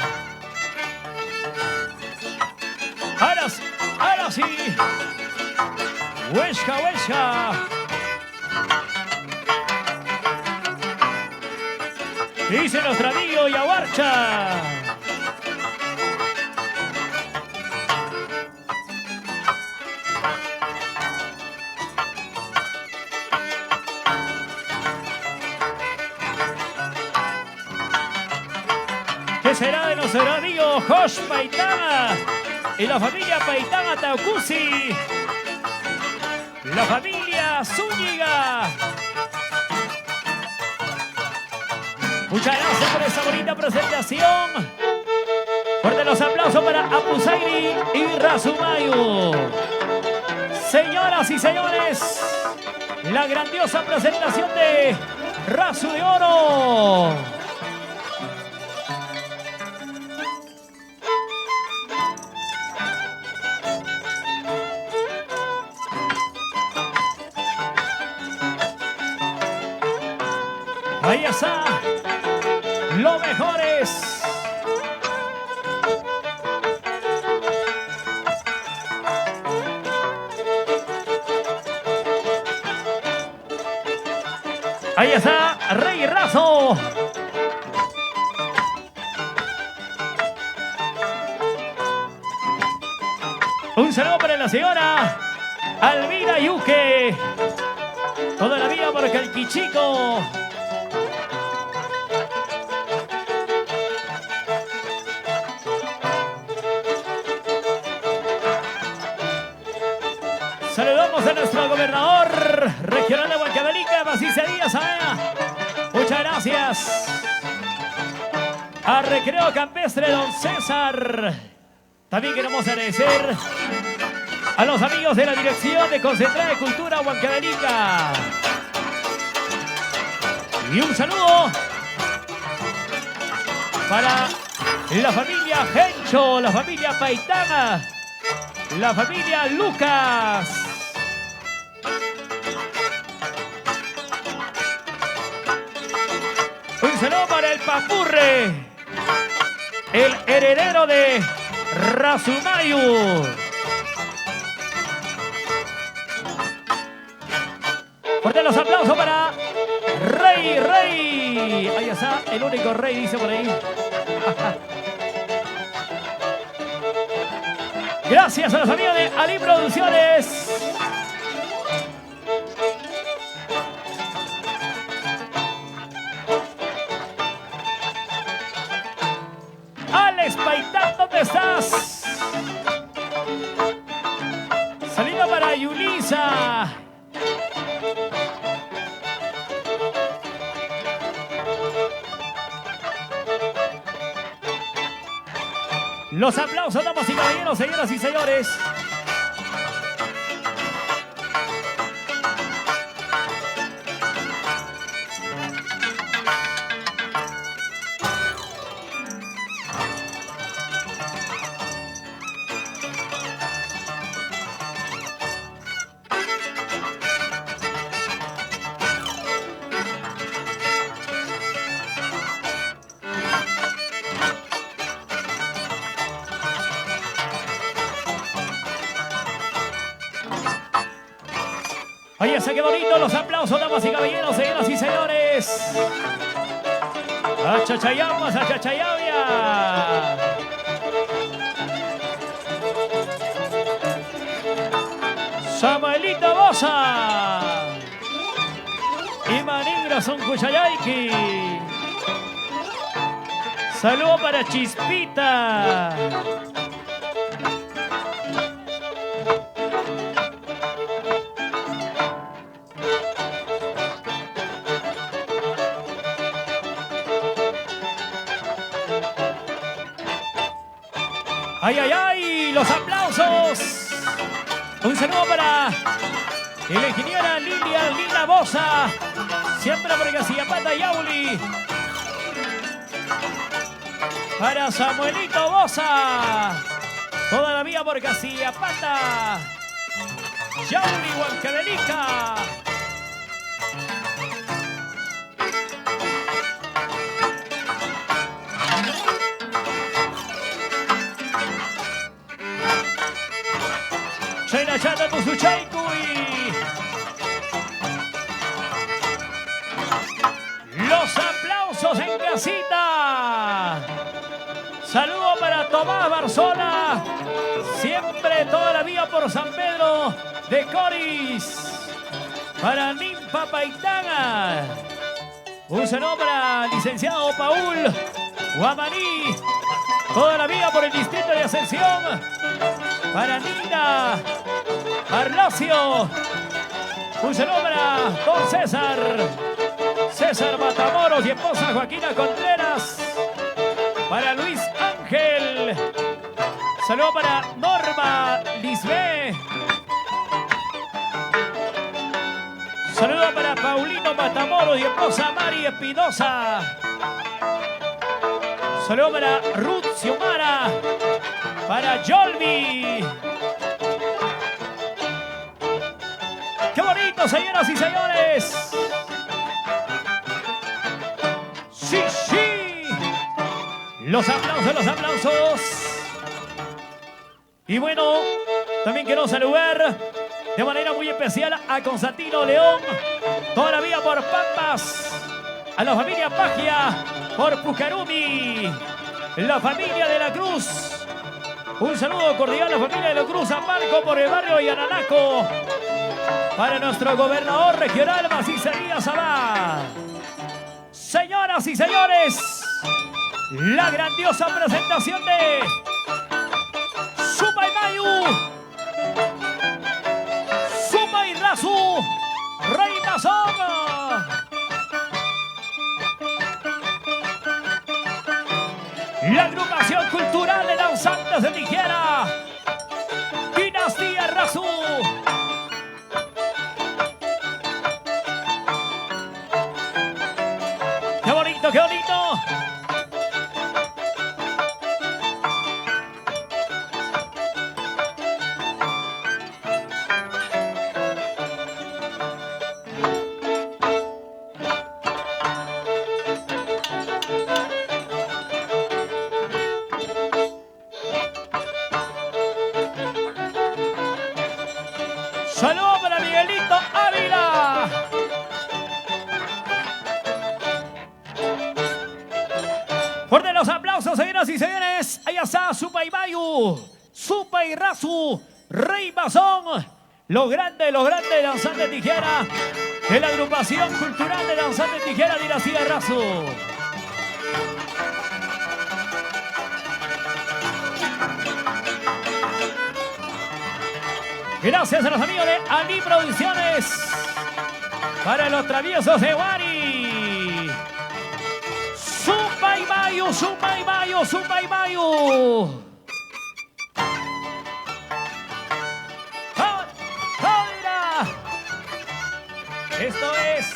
Ahora sí. Huesca. Dice nuestro amigo Yahuarcha. ¿Qué será de nuestro amigo Josh Paitana y la familia Paitana Taucusi? La familia Zúñiga. Muchas gracias por esa bonita presentación. Fuerte los aplausos para Apusairi y Rasumayu. Señoras y señores, la grandiosa presentación de Rasu de Oro. Ahí está. Lo mejores. Ahí está Rey Razo. Un saludo para la señora Alvira Yuque. Toda la vida por Calquichico. Saludamos a nuestro gobernador regional de Huancavelica, Macice Díaz. Muchas gracias. A Recreo Campestre, don César. También queremos agradecer a los amigos de la Dirección de Concentrada de Cultura Huancavelica. Y un saludo para la familia Gencho, la familia Paitana, la familia Lucas. Un saludo para el Papurre, el heredero de Rasumayu. Fuerte los aplausos para Rey. Ahí está, el único rey, dice por ahí. Gracias a los amigos de Ali Producciones. Alex Paitán, ¿dónde estás? Salida para Yulisa. Los aplausos, damas y caballeros, señoras y señores. Oye, qué bonito, los aplausos, damas y caballeros, señoras y señores. A Chachayamos, a Chachayavia. Samuelito Bosa. Y Maningra son Cuchayaiki. Saludo para Chispita. ¡Ay, ay, ay! ¡Los aplausos! Un saludo para la ingeniera Lina Bosa, siempre por García-Pata y Auli. Para Samuelito Bosa, toda la vida por García-Pata, Yauli, Huancavelica. Chena Chata Tusuchaikui. Los aplausos en casita. Saludo para Tomás Barzola, siempre toda la vida por San Pedro de Coris. Para Nimpa Paitanga. Un saludo para el licenciado Paul Guamaní, toda la vida por el distrito de Ascensión. Para Nina Arlacio. Un saludo para don César Matamoros y esposa Joaquina Contreras. Para Luis Ángel. Saludo para Norma Lisbé. Saludo para Paulino Matamoros y esposa Mari Espinosa. Saludo para Ruth Xiomara. Para Jolby. ¡Qué bonito, señoras y señores! ¡Sí, sí! Los aplausos. Y bueno, también quiero saludar de manera muy especial a Constantino León, toda la vida por Pampas, a la familia Pagia por Pucarumi, la familia de la Cruz. Un saludo cordial a la familia de la Cruz, a Marco por el barrio de Yananaco. Para nuestro gobernador regional, Macizaría Sabá. Señoras y señores, la grandiosa presentación de Supaymayu, Supayrasu, Rey Mazón. La agrupación cultural de danzantes de tijera, Dinastía Razú. ¡Qué bonito, qué bonito! ¡Saludos para Miguelito Ávila! Fuerte los aplausos, señoras y señores. Allá está Supaymayu, Supayrasu, Rey Mazón. Los grandes danzantes de tijera de la agrupación cultural de danzantes de tijera Dinastía Razu. Gracias a los amigos de Ali Producciones. Para los traviesos de Wari. Supaymayu, Supaymayu, Supaymayu. ¡Hola! Esto es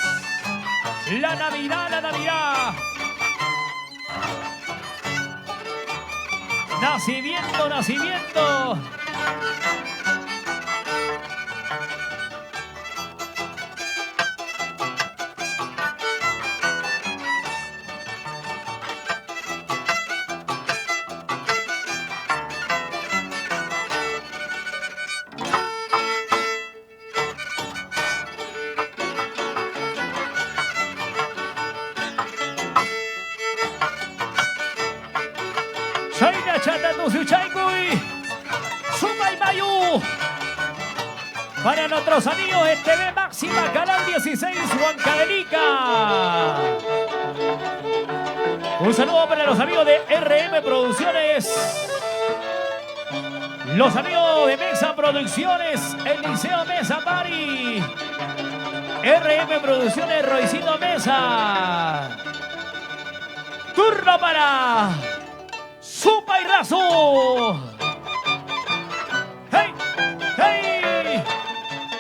la Navidad, la Navidad. Nacimiento, nacimiento. Chayna Chata Tusuchaikui, Supaymayu. Para nuestros amigos de TV Máxima, Canal 16, Huancavelica. Un saludo para los amigos de RM Producciones. Los amigos de Mesa Producciones, el Liceo Mesa Mari. RM Producciones, Roycito Mesa. Turno para Supayrasu.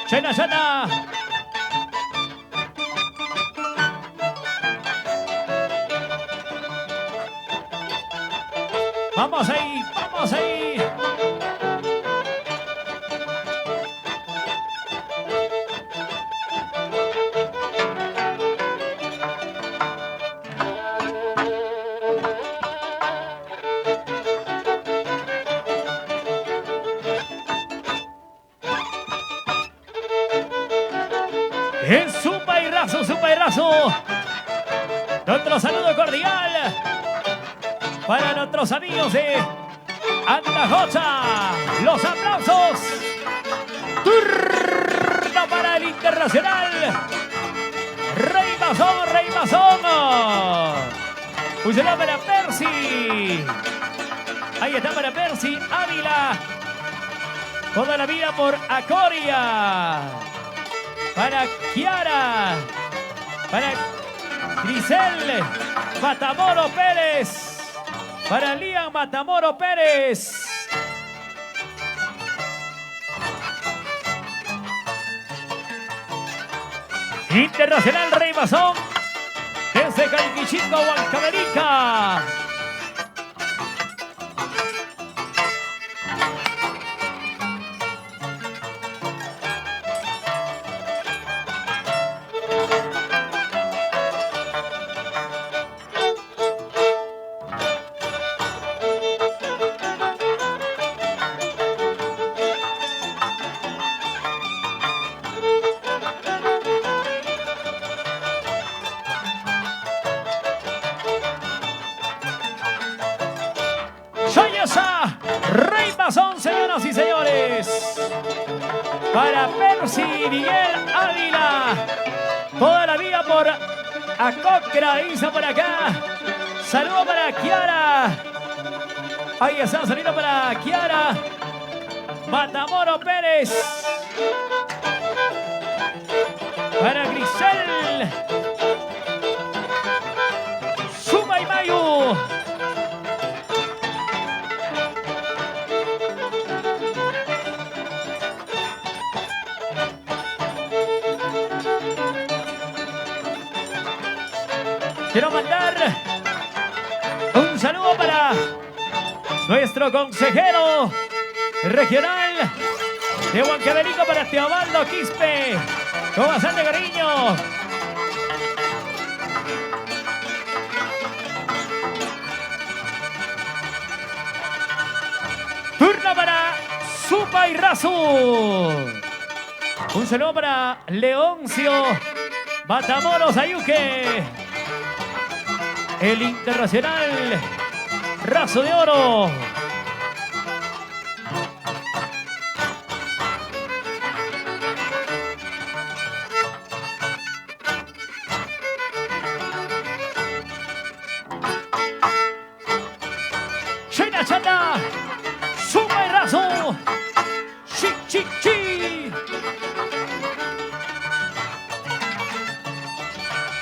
Chena, Chena. Vamos ahí, vamos ahí. En su pairazo, su pairazo. Nuestro saludo cordial para nuestros amigos de Andajocha. Los aplausos. Turno para el Internacional. Rey Masón, Rey Masón. Un saludo para Percy. Ahí está para Percy Ávila. Toda la vida por Acoria. Para Kiara, para Grisel Matamoro Pérez, para Lian Matamoro Pérez. Internacional Rey Masón, desde Calquichico, Huancavelica. Rey Masón, señoras y señores. Para Percy Miguel Ávila. Toda la vida por Acocra, dice por acá. Saludo para Kiara. Ahí está, saliendo para Kiara Matamoro Pérez. Para Grisel Sumaymayu. Quiero mandar un saludo para nuestro consejero regional de Huancavelica, para Teobaldo Quispe, con bastante cariño. Turno para Supa y Razu. Un saludo para Leoncio Matamoros Ayuque. El Internacional Razo de Oro. Chena, Chana. Suma y Razo. Chi, chi, chi.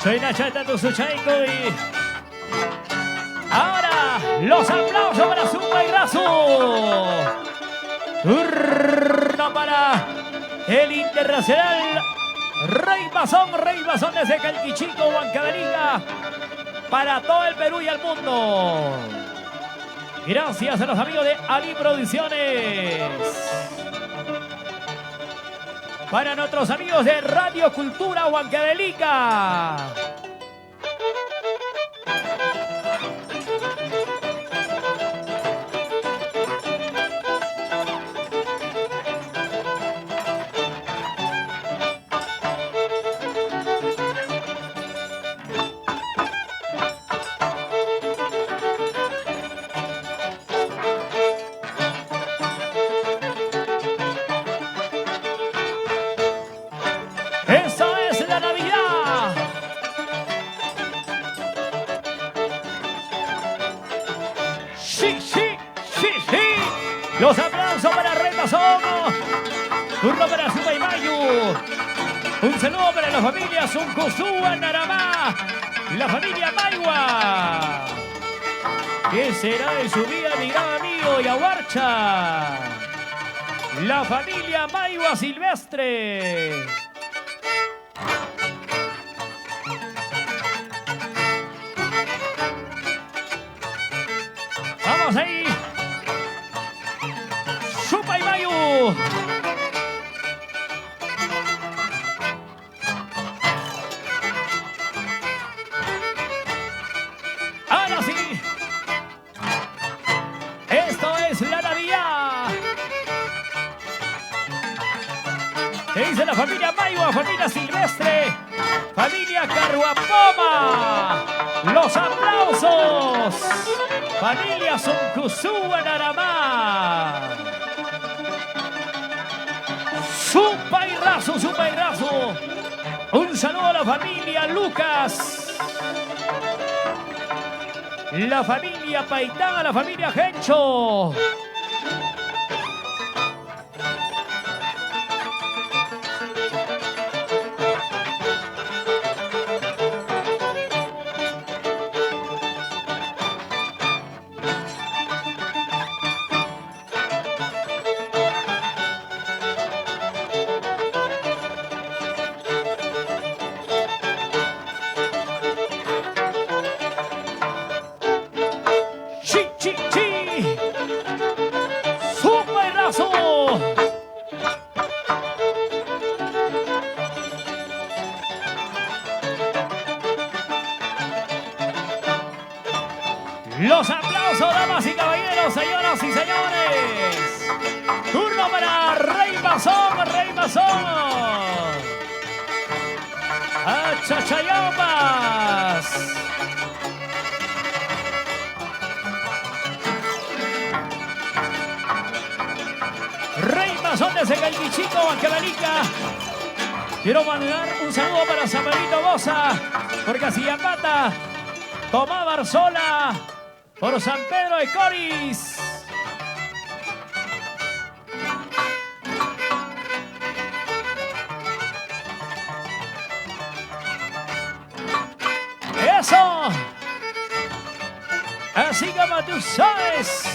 Chena, Chana, tu suchaiko y... Ahora, los aplausos para Zumba y Razo. Turno para el Internacional Rey Masón desde Calquichico, Huancavelica, para todo el Perú y el mundo. Gracias a los amigos de Ali Producciones. Para nuestros amigos de Radio Cultura Huancavelica. ¡Eso es la Navidad! ¡Sí, sí, sí, sí! Los aplausos para Rey Masón. Turno para Sumaymayu. Un saludo para la familia Suncusúa, Naramá. La familia Maigua. ¿Qué será de su vida, mi gran amigo Yaguarcha? La familia Maiwa Silvestre. Vamos ahí. Supa y Mayu. Ahora sí. Esto es la Navidad. ¿Qué dice la familia Maiwa, familia Silvestre, familia Carhuapoma? Los aplausos. Familia Sunkusú en Aramá. Supa y Razo, Supa y Razo. Un saludo a la familia Lucas. La familia Paitán, la familia Gencho. Los aplausos, damas y caballeros, señoras y señores. Turno para Rey Mazón, Rey Mazón. A Chachayambas. Rey Mazón de Secalquichico, Bancabalica. Quiero mandar un saludo para Samuelito Bosa, por Casillapata, Tomás Barzola, por San Pedro de Coris. ¡Eso! Así como tú sabes.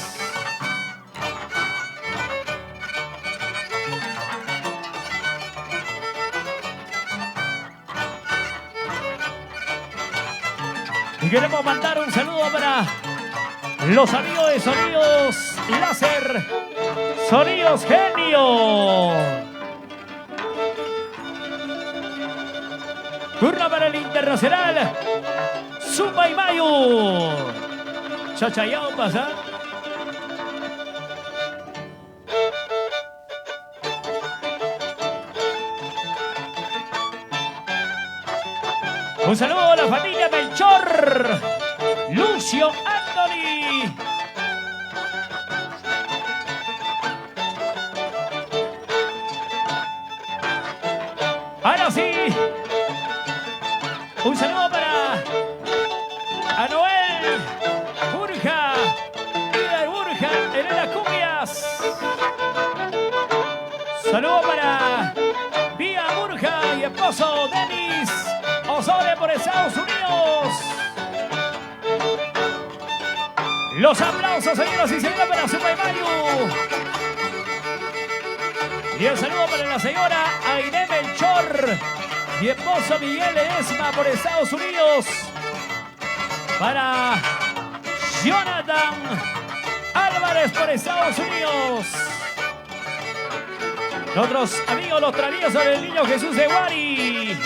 Y queremos mandar un saludo para los amigos de Sonidos Láser, Sonidos Genio. Turno para el internacional, Supa y Mayu. Chachayao pasa. Un saludo a la familia Melchor, Lucio Anthony. Ahora sí, un saludo para Anoel Burja, Ida Burja, Elena Cubias. Saludo para Vía Burja y esposo Denis Osore por Estados Unidos. Los aplausos, señoras y señores, para Supa y Mayu. Y el saludo para la señora Aide Melchor y esposo Miguel Ledesma por Estados Unidos. Para Jonathan Álvarez por Estados Unidos. Nuestros amigos los traviesos del Niño Jesús de Guari.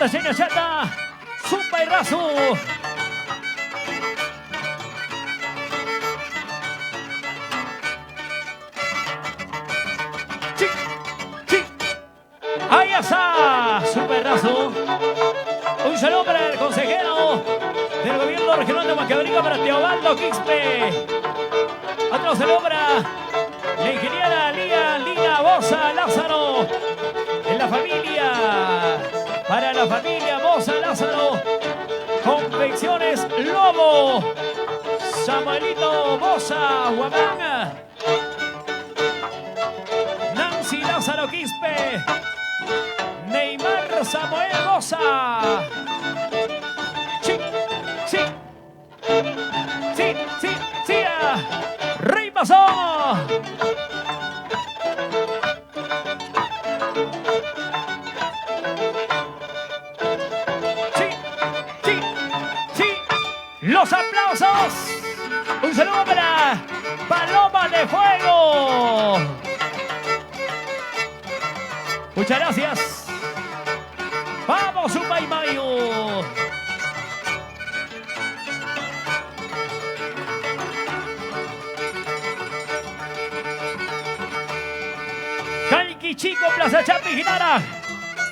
China chata, Supa y Razo. Ahí está, Supa y Razo. Un saludo para el consejero del gobierno regional de Huancavelica, para Teobaldo Quispe. Otro saludo para la ingeniera Lina Bosa Lázaro, en la familia. Para la familia Bosa Lázaro, con Confecciones Lobo, Samuelito Bosa, Guamán, Nancy Lázaro Quispe, Neymar Samuel Bosa. Sí, sí, sí, sí, sí, Rey Mazón. Los aplausos. Un saludo para Paloma de Fuego. Muchas gracias. Vamos, Supaymayo. Calqui Chico, Plaza Chapi, Ginara.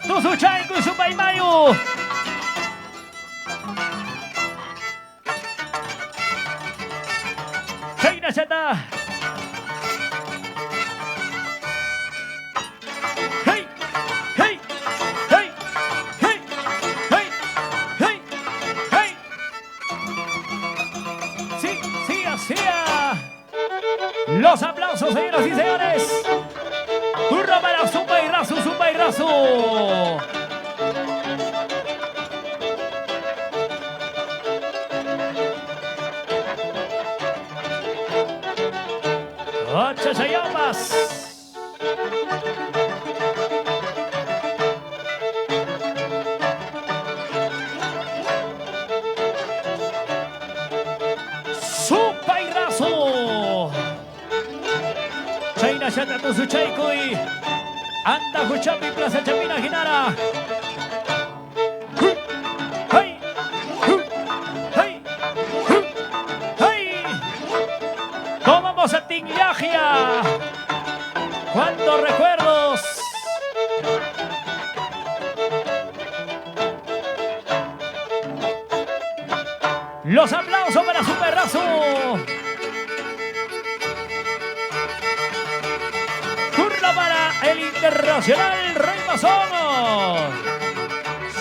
Tusuchaico y Supaymayo. Chata. Hey, hey, hey, hey, hey, hey, hey. Sí, sí, así. Los aplausos, señoras y señores. Turno para Zumba y Razu, Zumba y Razu. ¡Ocho llamas! ¡Supa y Razo! Chaina Chata Tusuchaikui. Anda Juchapi Plaza Chapina Ginara. ¡Hey! ¡Hey! ¡Hey! ¡Tomamos a Tingiagia! ¡Cuántos recuerdos! Los aplausos para Super Razo. Turno para el internacional Rey Mazón.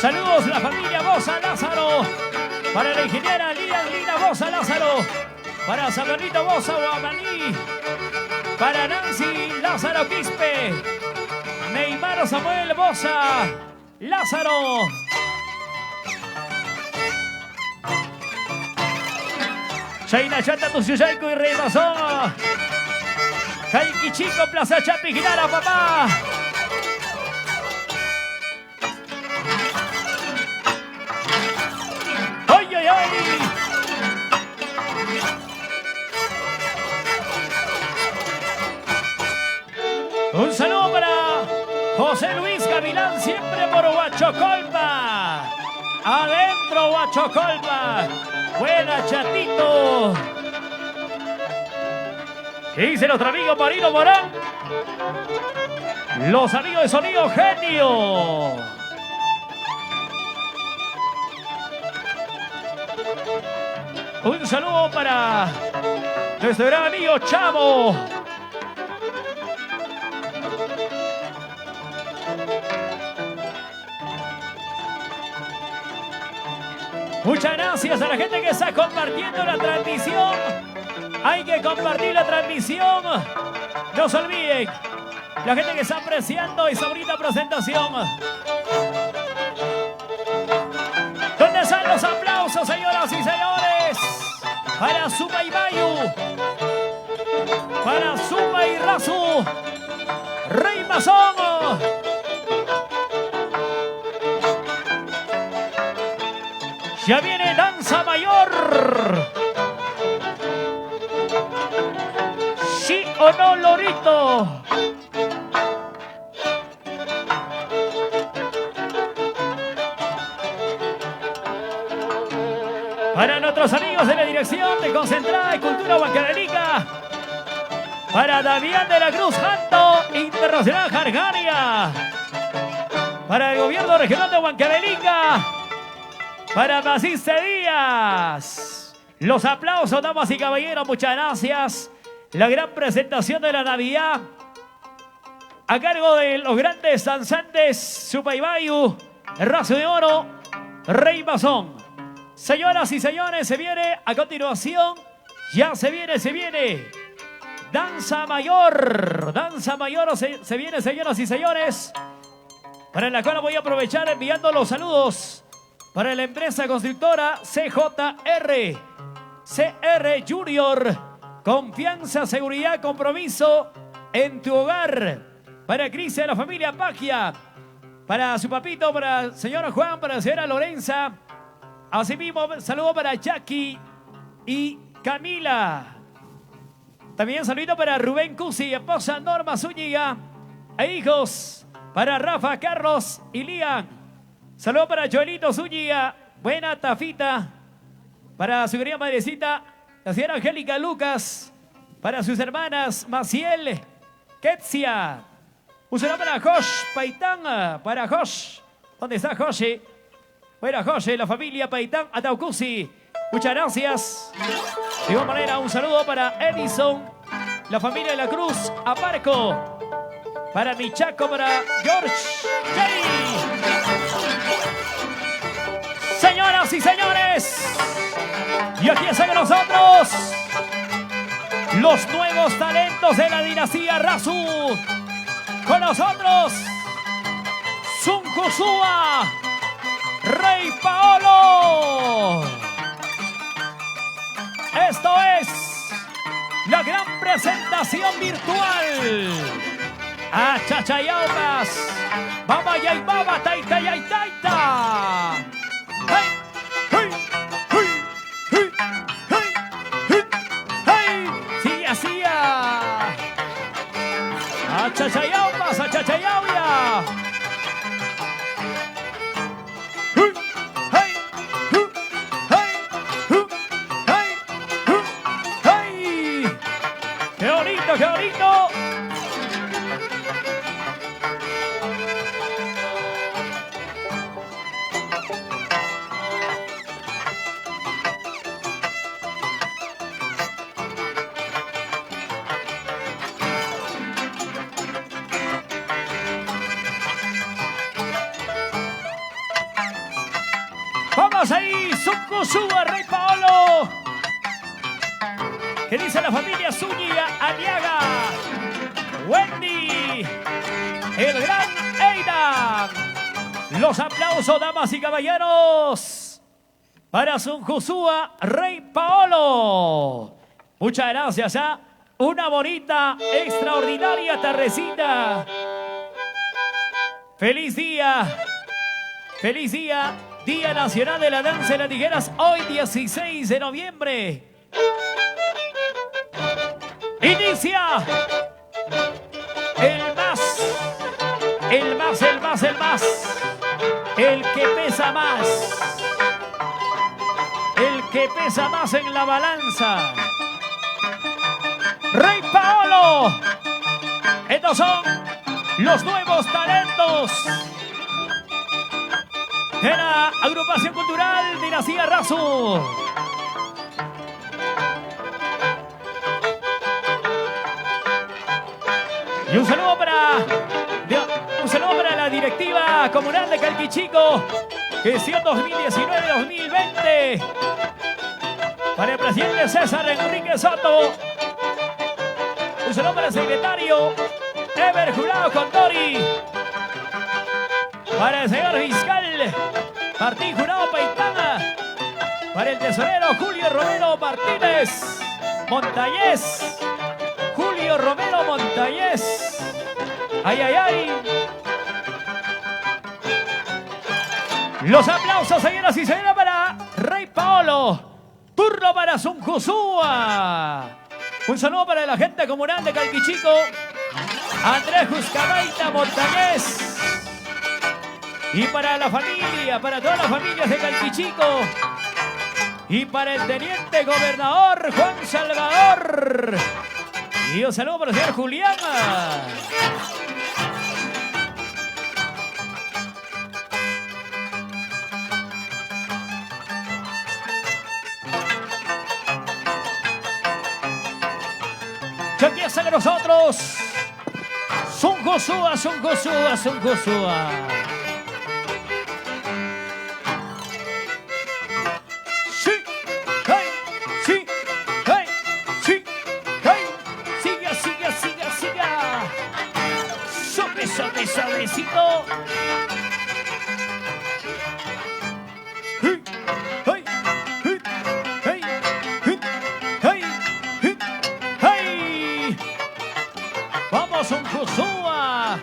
Saludos la familia Bosa Lázaro. Para la ingeniera Lina Bosa Lázaro. Para Samuelito Bosa Guamaní. Para Nancy Lázaro Quispe. Neymar Samuel Bosa Lázaro. Chaina Chata Tusiushaico y Rey Mazón. Calqui Chico, Plaza Chapi, Ginara, papá. ¡Ay, ay, ay! Un saludo para José Luis Gavilán, siempre por Huachocolpa. Adentro, Huachocolpa. Buena, Chatito. ¿Qué dice nuestro amigo Marino Morán? Los amigos de Sonido Genio. Un saludo para nuestro gran amigo Chavo. Muchas gracias a la gente que está compartiendo la transmisión. Hay que compartir la transmisión. No se olviden. La gente que está apreciando esa bonita presentación. ¿Dónde están los aplausos, señoras y señores? Para Zumba y Bayu. Para Zumba y Razu. Rey Mazón. Ya viene Danza Mayor. ¿Sí o no, Lorito? Para nuestros amigos de la Dirección de Concentrada de Cultura Huancavelica. Para Damián de la Cruz Janto, Internacional Jargaria. Para el Gobierno Regional de Huancavelica. Para Maciste Díaz. Los aplausos, damas y caballeros, muchas gracias. La gran presentación de la Navidad a cargo de los grandes danzantes Supaybayu, Razo de Oro, Rey Mazón. Señoras y señores, se viene a continuación. Ya se viene. Danza mayor se viene, señoras y señores. Para la cual voy a aprovechar enviando los saludos para la empresa constructora CJR. CR Junior. Confianza, seguridad, compromiso en tu hogar. Para Cristian, la familia Pagia. Para su papito, para el señor Juan, para la señora Lorenza. Asimismo, saludo para Jackie y Camila. También saludo para Rubén Cusi, esposa Norma Zúñiga e hijos para Rafa, Carlos y Lian. Saludo para Joelito Zúñiga, buena tafita. Para su querida madrecita, la señora Angélica Lucas. Para sus hermanas Maciel, Ketsia. Un saludo para Josh Paitán, para Josh. ¿Dónde está Josh? Bueno, Josh, la familia Paitán Ataucusi. Muchas gracias. De igual manera, un saludo para Edison, la familia de la Cruz, Aparco. Para Michaco, para George Jerry. Señoras y señores, y aquí están con nosotros los nuevos talentos de la dinastía Rasu. Con nosotros, Sun Joshua, Rey Paolo. Esto es la gran presentación virtual. A Chachayaupas, Baba Yay Baba, Taita Yay Taita. ¡Hey! ¡Hey! ¡Hey! ¡Hey! ¡Hey! ¡Hey! ¡Hey! ¡Sí, así! ¡A Chachayaupas, a Chachayauya! ¡Qué bonito, qué bonito! ¡Vamos ahí! Sun Joshua, Rey Paolo. ¿Qué dice la familia Zúñiga, Aliaga, Wendy, el gran Eidan? Los aplausos, damas y caballeros, para Sun Joshua, Rey Paolo. Muchas gracias, ¿eh? Una bonita, extraordinaria tardecita. Feliz día, Día Nacional de la Danza de las Tijeras, hoy 16 de noviembre. Inicia el que pesa más, el que pesa más en la balanza. Rey Paolo. Estos son los nuevos talentos de la agrupación cultural Dinastía Rasu. Y un saludo para la directiva comunal de Calquichico, gestión 2019-2020. Para el presidente César Enrique Soto. Un saludo para el secretario Ever Jurado Condori. Para el señor fiscal Martín Jurado Paitana. Para el tesorero Julio Romero Martínez Montañez. Julio Romero Montañez. ¡Ay, ay, ay! Los aplausos, señoras y señores, para Rey Paolo. Turno para Sun Joshua. Un saludo para la gente comunal de Calquichico. Andrés Juscabaita Montañez. Y para la familia, para todas las familias de Calquichico. Y para el teniente gobernador Juan Salvador. Y un saludo para el señor Julián. Ya empieza con nosotros Sun Joshua, Sun Joshua, Sun Joshua. suavecito. Vamos un Cusúa.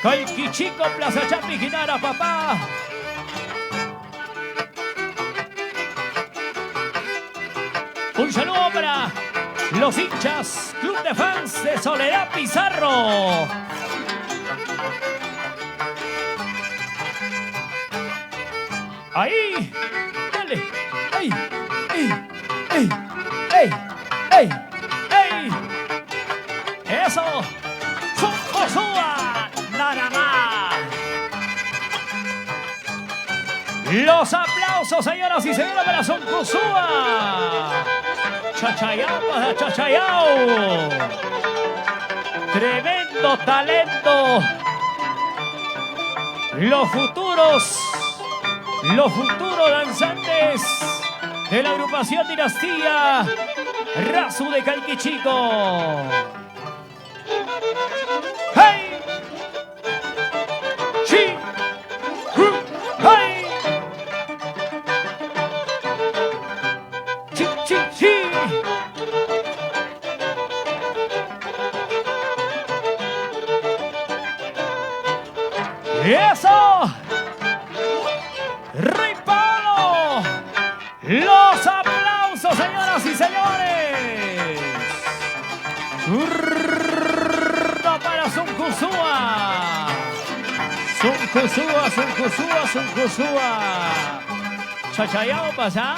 Calquichico, Plaza Champi, Ginara, papá. Un saludo para los hinchas, Club de Fans de Soledad Pizarro. Ahí, dale, ey, ey, ey, ey, ey, ey. Eso, Suncosúa, nada más. Los aplausos, señoras y señores, para Suncosúa. Chachayao para Chachayao. Tremendo talento. Los futuros danzantes de la agrupación Dinastía Razu de Calquichico. ¡Hey! ¡Sí! ¡Hey! ¡Sí, sí, sí! ¡Eso! ¡Rey Pablo! ¡Los aplausos, señoras y señores! ¡Turno para Suncosúa! Suncosúa, Suncosúa, Suncosúa. Chachayao pasa.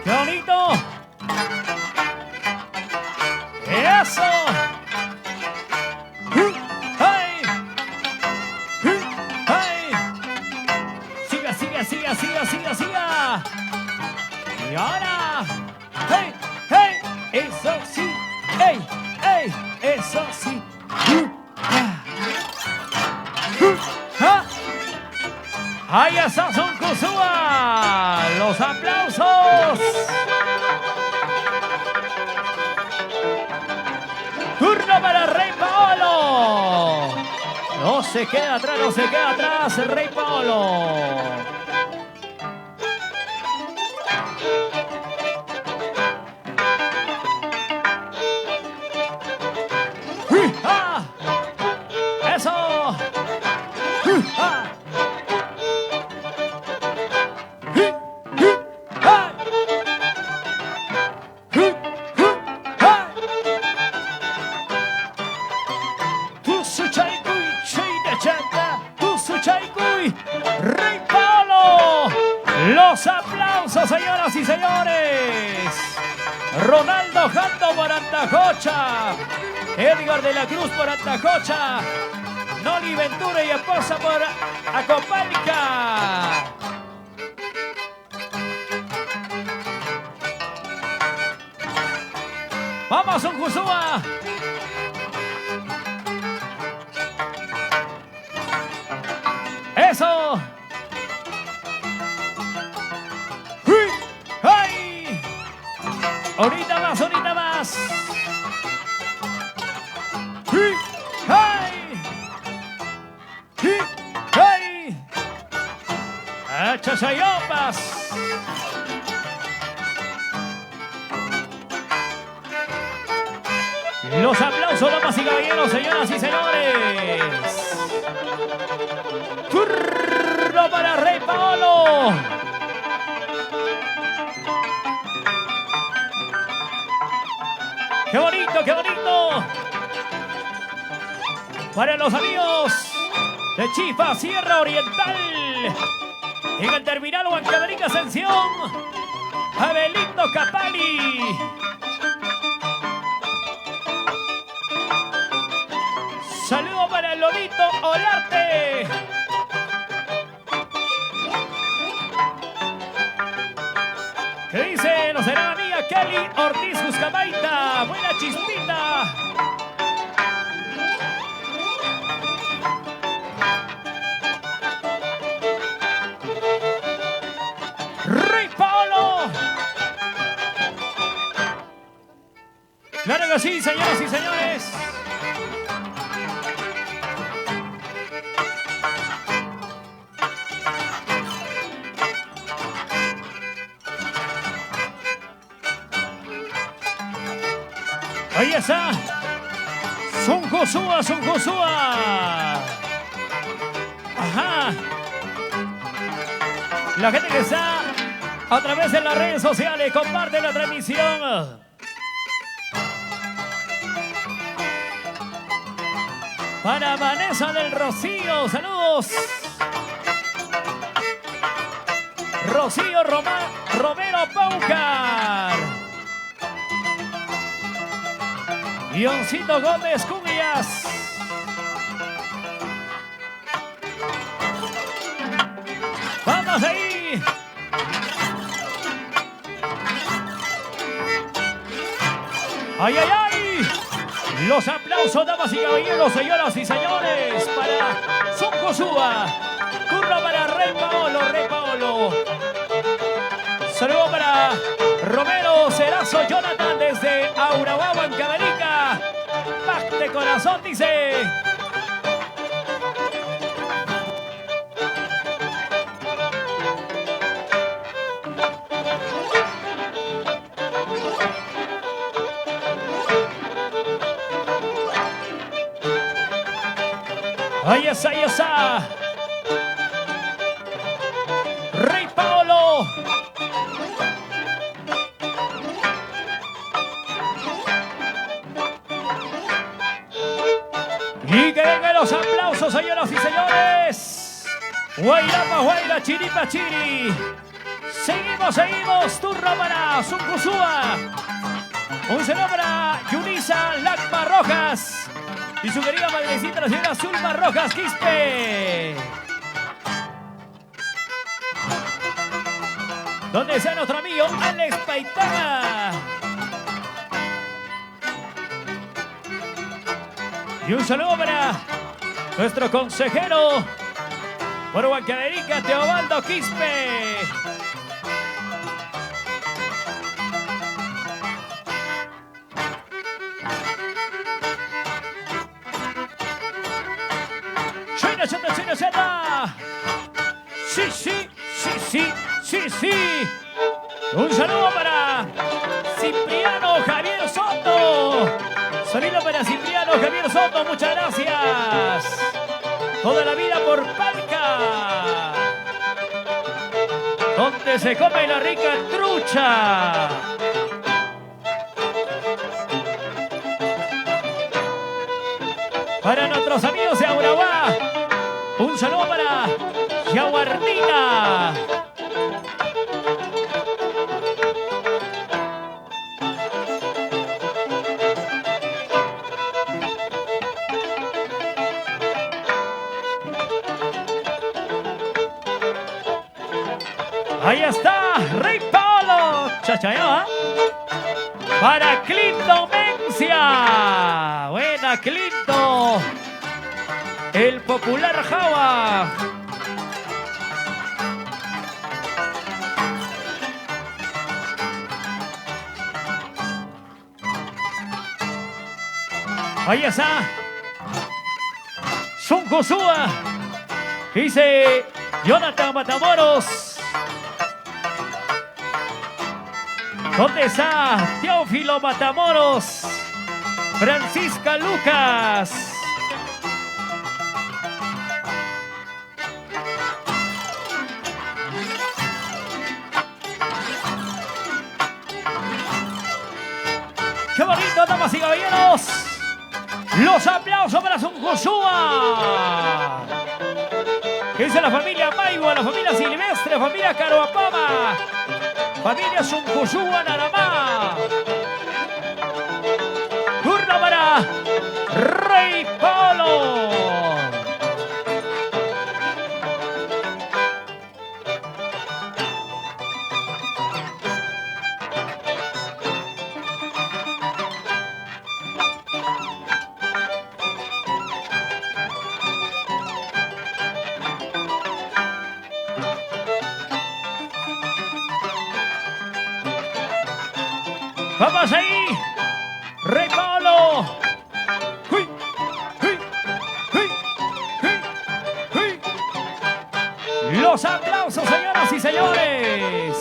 ¡Qué bonito! ¡Eso! ¡Hey! ¡Hey! ¡Siga, siga, siga, siga, siga, siga! ¡Y ahora! ¡Hey! ¡Hey! ¡Eso sí! ¡Hey! ¡Hey! ¡Eso sí! ¡Ah! ¡Ahí está Suncosúa! ¡Los aplausos! ¡Turno para Rey Paolo! No se queda atrás, no se queda atrás, Rey Paolo. ¡Ah! ¡Eso! ¡Ah! Rey Paolo, los aplausos, señoras y señores. Ronaldo Jando por Antacocha, Edgar de la Cruz por Antacocha, Noli Ventura y esposa por Acopalca. Vamos, Suncosúa. ¡Eso! ¡Ay! ¡Ahorita más, ahorita más! ¡Ay! ¡Ay! ¡Chachayopas! Los aplausos, damas y caballeros, señoras y señores. Turno para Rey Paolo. ¡Qué bonito, qué bonito! Para los amigos de Chifa, Sierra Oriental, en el terminal Huancavelica Ascensión, Abelindo Capali. Saludo para el Lolito Olarte. ¿Qué dice? Nos será amiga Kelly Ortiz Buscamaita. Buena chispita. Claro que sí, señoras y señores. Ahí está. Son Josué, Son Josué. Ajá. La gente que está a través de las redes sociales, comparte la transmisión. Para Vanessa del Rocío, saludos. Rocío Romero Paucar. Guioncito Gómez Cubillas. ¡Vamos ahí! ¡Ay, ay, ay! Los aplausos, damas y caballeros, señoras y señores, para Son Josué. Turno para Rey Paolo, Rey Paolo. Saludo para Romero Cerazo Jonathan desde Aurabá, Huancavelica. Paz de corazón, dice. Ahí está, ahí está. Rey Paolo. Y que vengan los aplausos, señoras y señores. Guayrapa, Guayra, Chiripa, Chiri. Seguimos, seguimos. Turno para Son Josué. Un saludo para Yunisa Lacma Rojas y su querida madrecita, la señora Zulma Rojas Quispe. ¿Dónde está nuestro amigo Alex Paitana? Y un saludo para nuestro consejero por Huancavelica, Teobaldo Quispe. Sí, sí, sí, sí, sí, sí. Un saludo para Cipriano Javier Soto. Saludo para Cipriano Javier Soto, muchas gracias. Toda la vida por Palca, donde se come la rica trucha. Para nuestros amigos de Aurabá, un saludo para Yaguardina. Ahí está, Rey Paolo. Chachayo, ¿eh? Para Clinton Mencia. Buena, Clinton. El popular Java. Ahí está. Son Josué. Dice Jonathan Matamoros. ¿Dónde está Teófilo Matamoros? Francisca Lucas. ¡Qué bonito, damas y caballeros! Los aplausos para Son Josué. Dice la familia Maigo, la familia Silvestre, la familia Caroapama, familia Son Josué Naramá. Turno para Rey Paolo. Vamos ahí. Rey Paolo. Los aplausos, señoras y señores.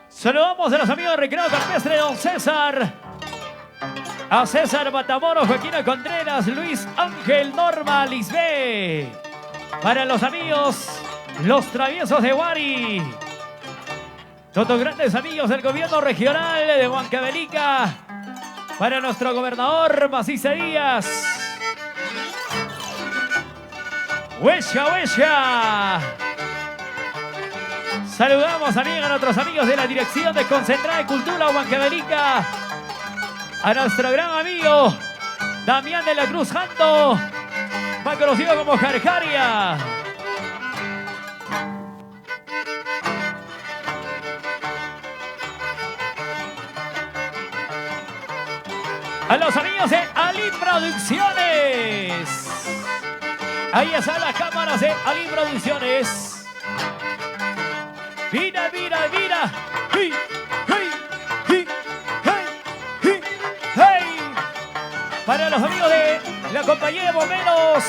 Saludamos a los amigos de Recreo Campestre, don César. A César Matamoros, Joaquín Contreras, Luis Ángel, Norma, Lisbé. Para los amigos, los traviesos de Guari. Todos grandes amigos del gobierno regional de Huancavelica. Para nuestro gobernador Macice Díaz. Huesca, huesca. Saludamos también a nuestros amigos de la Dirección de Concentrada de Cultura Huancavelica. A nuestro gran amigo Damián de la Cruz Janto, más conocido como Jarjaria. A los amigos de Ali Producciones. Ahí están las cámaras de Ali Producciones. Mira, mira, mira. ¡Hey! ¡Hey! ¡Hey! ¡Hey! ¡Hey! Para los amigos de la compañía de bomberos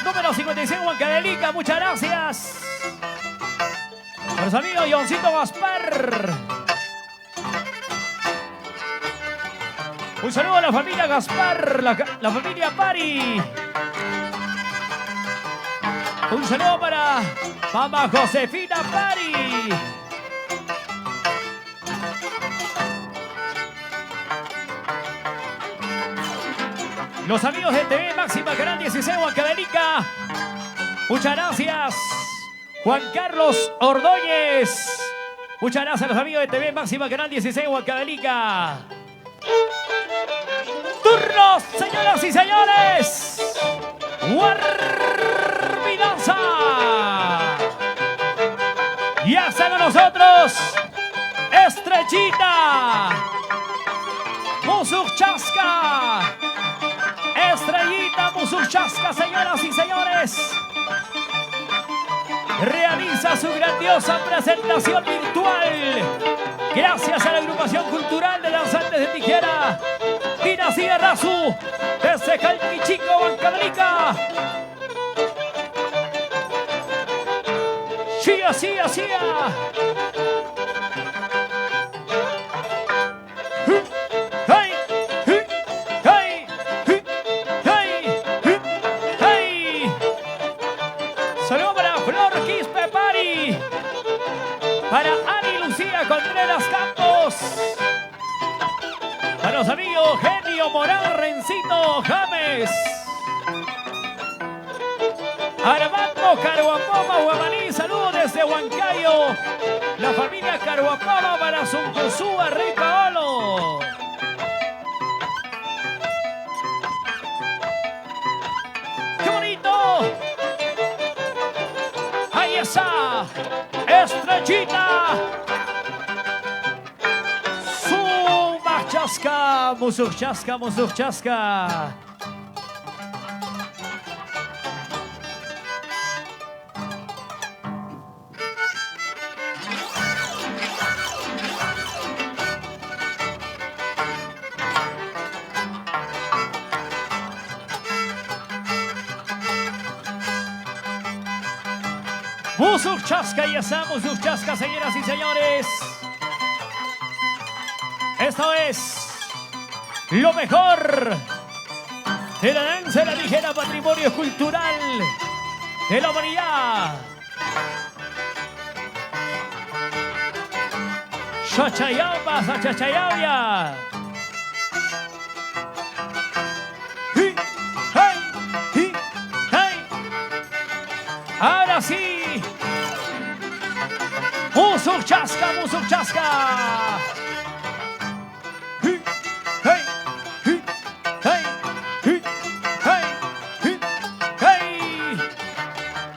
número 56 Huancavelica, muchas gracias. Para los amigos Johncito Gaspar. Un saludo a la familia Gaspar, la familia Pari. Un saludo para mamá Josefina Pari. Los amigos de TV Máxima Canal 16 Huancavelica. Muchas gracias. Juan Carlos Ordóñez. Muchas gracias a los amigos de TV Máxima Canal 16 Huancavelica. Turnos, señoras y señores. Guarbidanza. Y hasta con nosotros Estrellita Musuchasca. Estrellita Musuchasca, señoras y señores. Realiza su grandiosa presentación virtual. Gracias a la agrupación cultural de danzantes de tijera Dinastía Razu, desde Calquichico, Huancavelica. Chía, chía, chía. ¡Hey! ¡Hey! ¡Hey! ¡Hey! ¡Hey! Saludos para Flor Quispe Pari. Para Ani Lucía Contreras Campos. Para los amigos Genio Moral Rencito James. Armando Caruapoma Guamaní, saludos desde Huancayo. La familia Caruapoma para Sunjosúa Rey Paolo. ¡Qué bonito! Ahí está, Estrellita. Chasca, Musuchasca, Musuchasca. Musuchasca, ya está, Musuchasca, señoras y señores. Esto es lo mejor de la danza de la tijera, patrimonio cultural de la humanidad. Chachayamba, Chachayabia. ¡Hey! ¡Hey! ¡Hey! Ahora sí. Musuchasca, Musuchasca.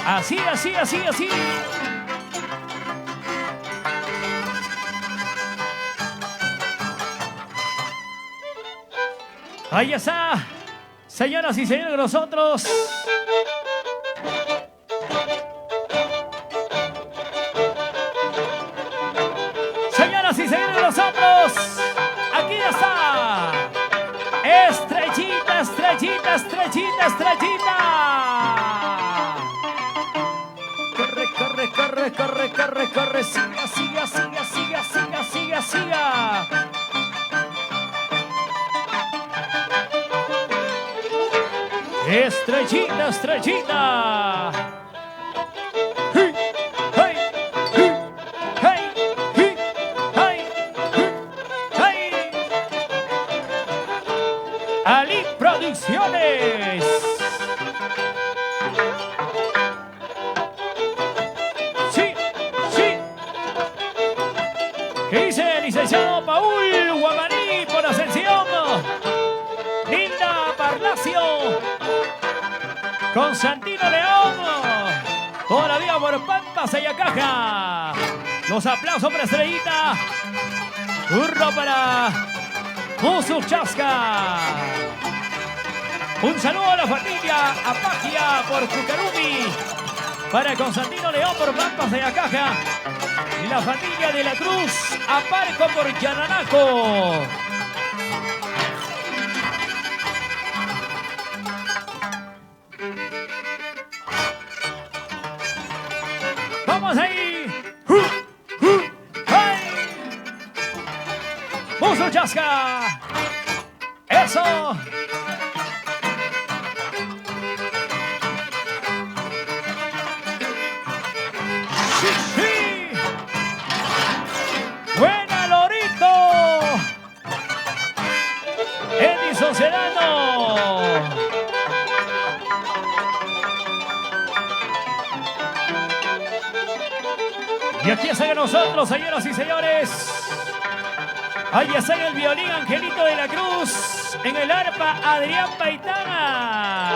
Así, así, así, así. Ahí está, señoras y señores, nosotros. Señoras y señores, nosotros. Aquí está. Estrellita, estrellita, estrellita, estrellita. corre, corre, corre, corre, corre, siga, siga, siga, siga, siga, siga, siga. Estrellita, estrellita. ¡Hey! ¡Hey! ¡Hey! ¡Hey! ¡Hey! ¡Hey! Ali Producciones. Sí, sí. ¿Qué dice el licenciado Paul Guamaní por Ascensión? Linda Parlacio. Constantino León. Todavía por Pampa Sayacaja. Los aplausos para Estrellita. Turno para Musu Chasca. Un saludo a la familia Apagia por Cucarumi. Para Constantino León por Pampa Sayacaja. Y la familia de la Cruz Aparco por Yananaco. ¡Vamos ahí! ¡Hey! ¡Musu Chasca! ¡Eso! ¡Sí, sí! ¡Buena, Lorito! ¡Edison Sedano! Y aquí está con nosotros, señoras y señores. Ahí está en el violín Angelito de la Cruz. En el arpa Adrián Paitana.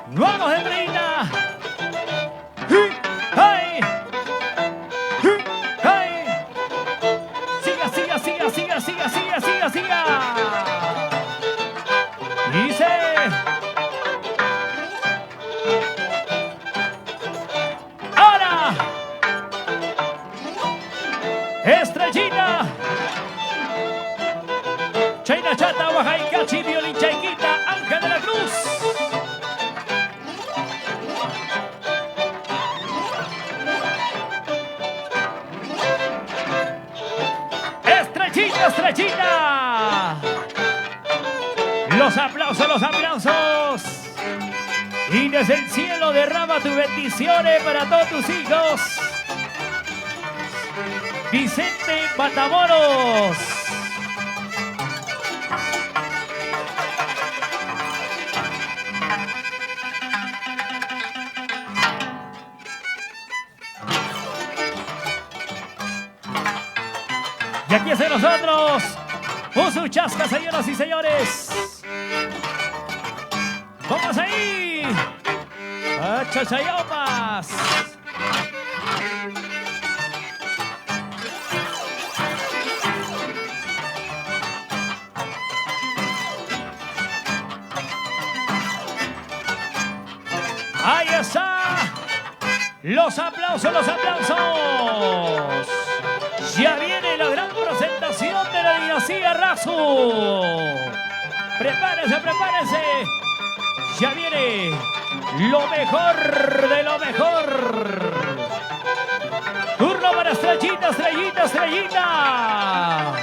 ¡Vamos, Estrellita! ¡Hey! ¡Hey! ¡Siga, siga, siga, siga, siga, siga, siga, siga! Dice... Estrellita, Chaina Chata, Oaxaca, Violín Chaiquita, Ángel de la Cruz. Estrellita, estrellita. Los aplausos, los aplausos. Y desde el cielo derrama tus bendiciones para todos tus hijos. Vicente Matamoros. Y aquí está nosotros, Musu Chasca, señoras y señores. ¡Vamos ahí! ¡A Chachayomas! ¡Ahí está! ¡Los aplausos, los aplausos! Ya viene la gran presentación de la dinastía Razo. Prepárense, prepárense. Ya viene lo mejor de lo mejor. Turno para Estrellita, Estrellita, Estrellita.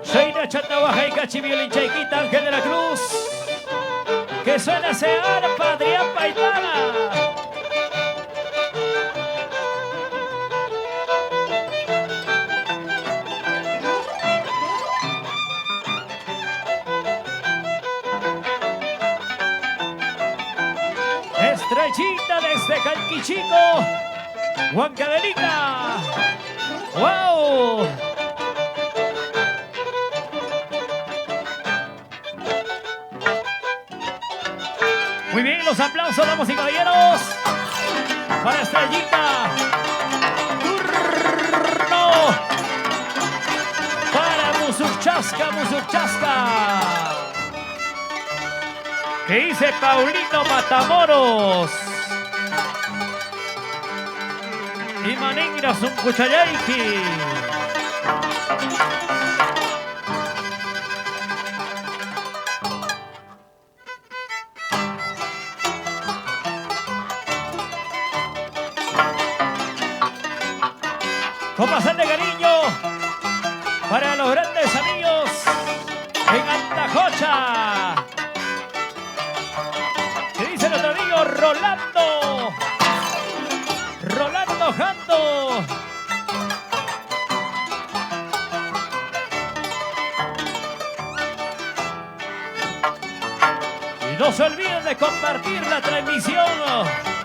Chaina Chata, Oaxaca, Violín Chaiquita, Ángel de la Cruz. Que suena ese arpa, Adrián Paitana. Estrellita desde Calquichico, Huancavelica. ¡Wow! Muy bien, los aplausos, damas y caballeros, para Estrellita. Turno para Musuchasca, Musuchasca. ¿Qué dice Paulino Matamoros? Y Maningras un cuchayaiki. Con bastante cariño para los grandes amigos en Antajocha. ¿Qué dice nuestro amigo Rolando? Rolando Jando. Y no se olviden de compartir la transmisión.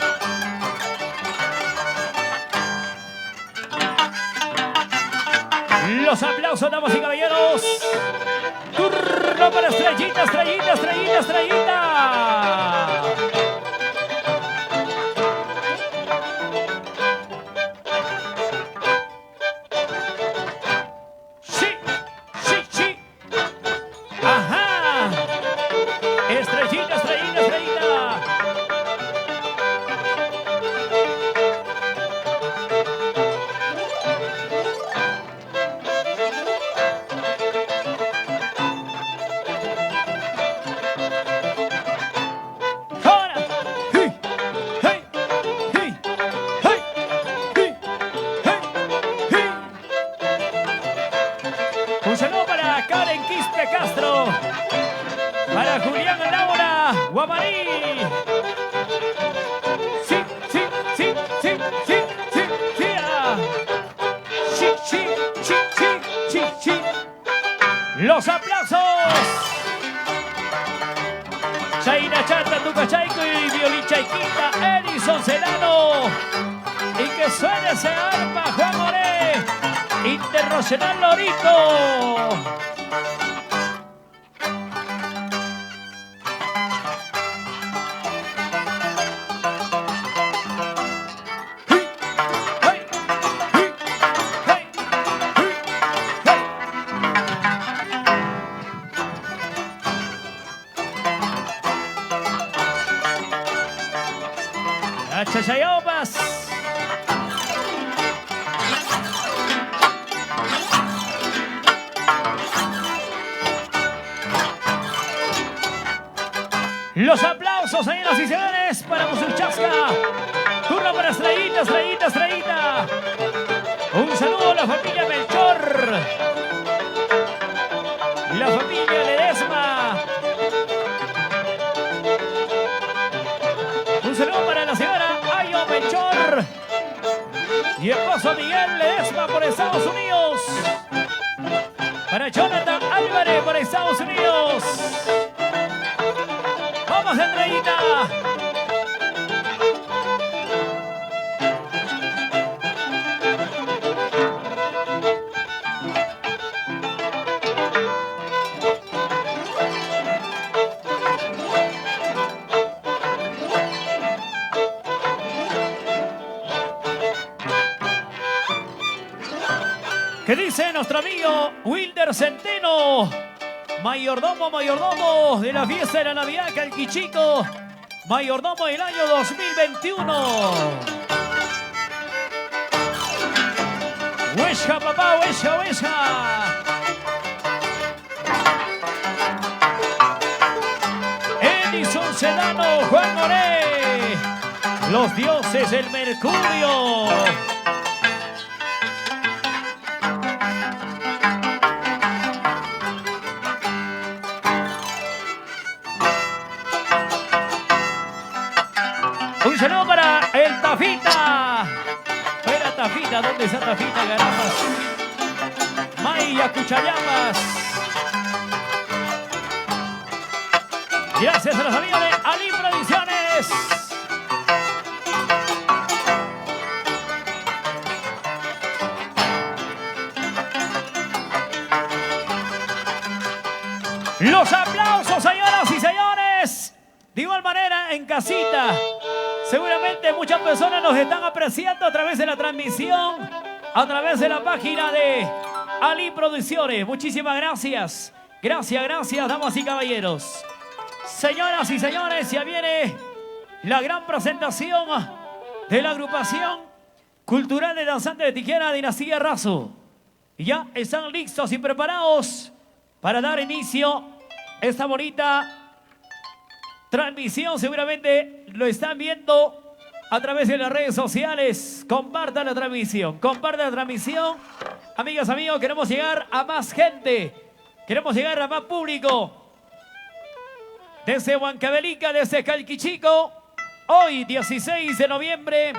Los aplausos, damas y caballeros. Turno para Estrellita, Estrellita, Estrellita, Estrellita. Sí, sí, sí. Ajá. Estrellita, Estrellita, Estrellita. Un saludo para Karen Quispe Castro, para Julián Laura Guamarí. Sí, sí, sí, sí, sí, sí, sí, ah. Sí, sí, sí, sí, sí, sí. Los aplausos. Chaina Chata, Tuca Chaico y Violín Chaiquita, Edison Celano. Y que suene ese arpa, Juan Moré. Internacional Lorito. Chachayopas. Los aplausos, señoras y señores, para Musuchasca. Turno para Estrellita, Estrellita, Estrellita. Un saludo a la familia Melchor. La familia Ledesma. Un saludo para la señora Ayo Melchor y esposo Miguel Ledesma por Estados Unidos. Para Jonathan Álvarez por Estados Unidos. ¡Vamos, Estrellita! ¿Qué dice nuestro amigo Wilder Centeno? Mayordomo, mayordomo de la fiesta de la Navidad Calquichico. Mayordomo del año 2021. Huesca, papá, huesca, huesca. Edison Sedano, Juan Moré. Los dioses del Mercurio. Un saludo para el Tafita. Fuera Tafita, ¿dónde está Tafita, Garapas? Maya Cuchayamas. Gracias a los amigos de Ali Producciones. Los aplausos, señoras y señores. De igual manera, en casita. Seguramente muchas personas nos están apreciando a través de la transmisión, a través de la página de Ali Producciones. Muchísimas gracias. Gracias, gracias, damas y caballeros. Señoras y señores, ya viene la gran presentación de la agrupación cultural de danzantes de tijera Dinastía Razo. ya están listos y preparados para dar inicio a esta bonita transmisión. Seguramente lo están viendo a través de las redes sociales. Compartan la transmisión, compartan la transmisión. Amigas, amigos, queremos llegar a más gente, queremos llegar a más público. Desde Huancavelica, desde Calquichico, hoy 16 de noviembre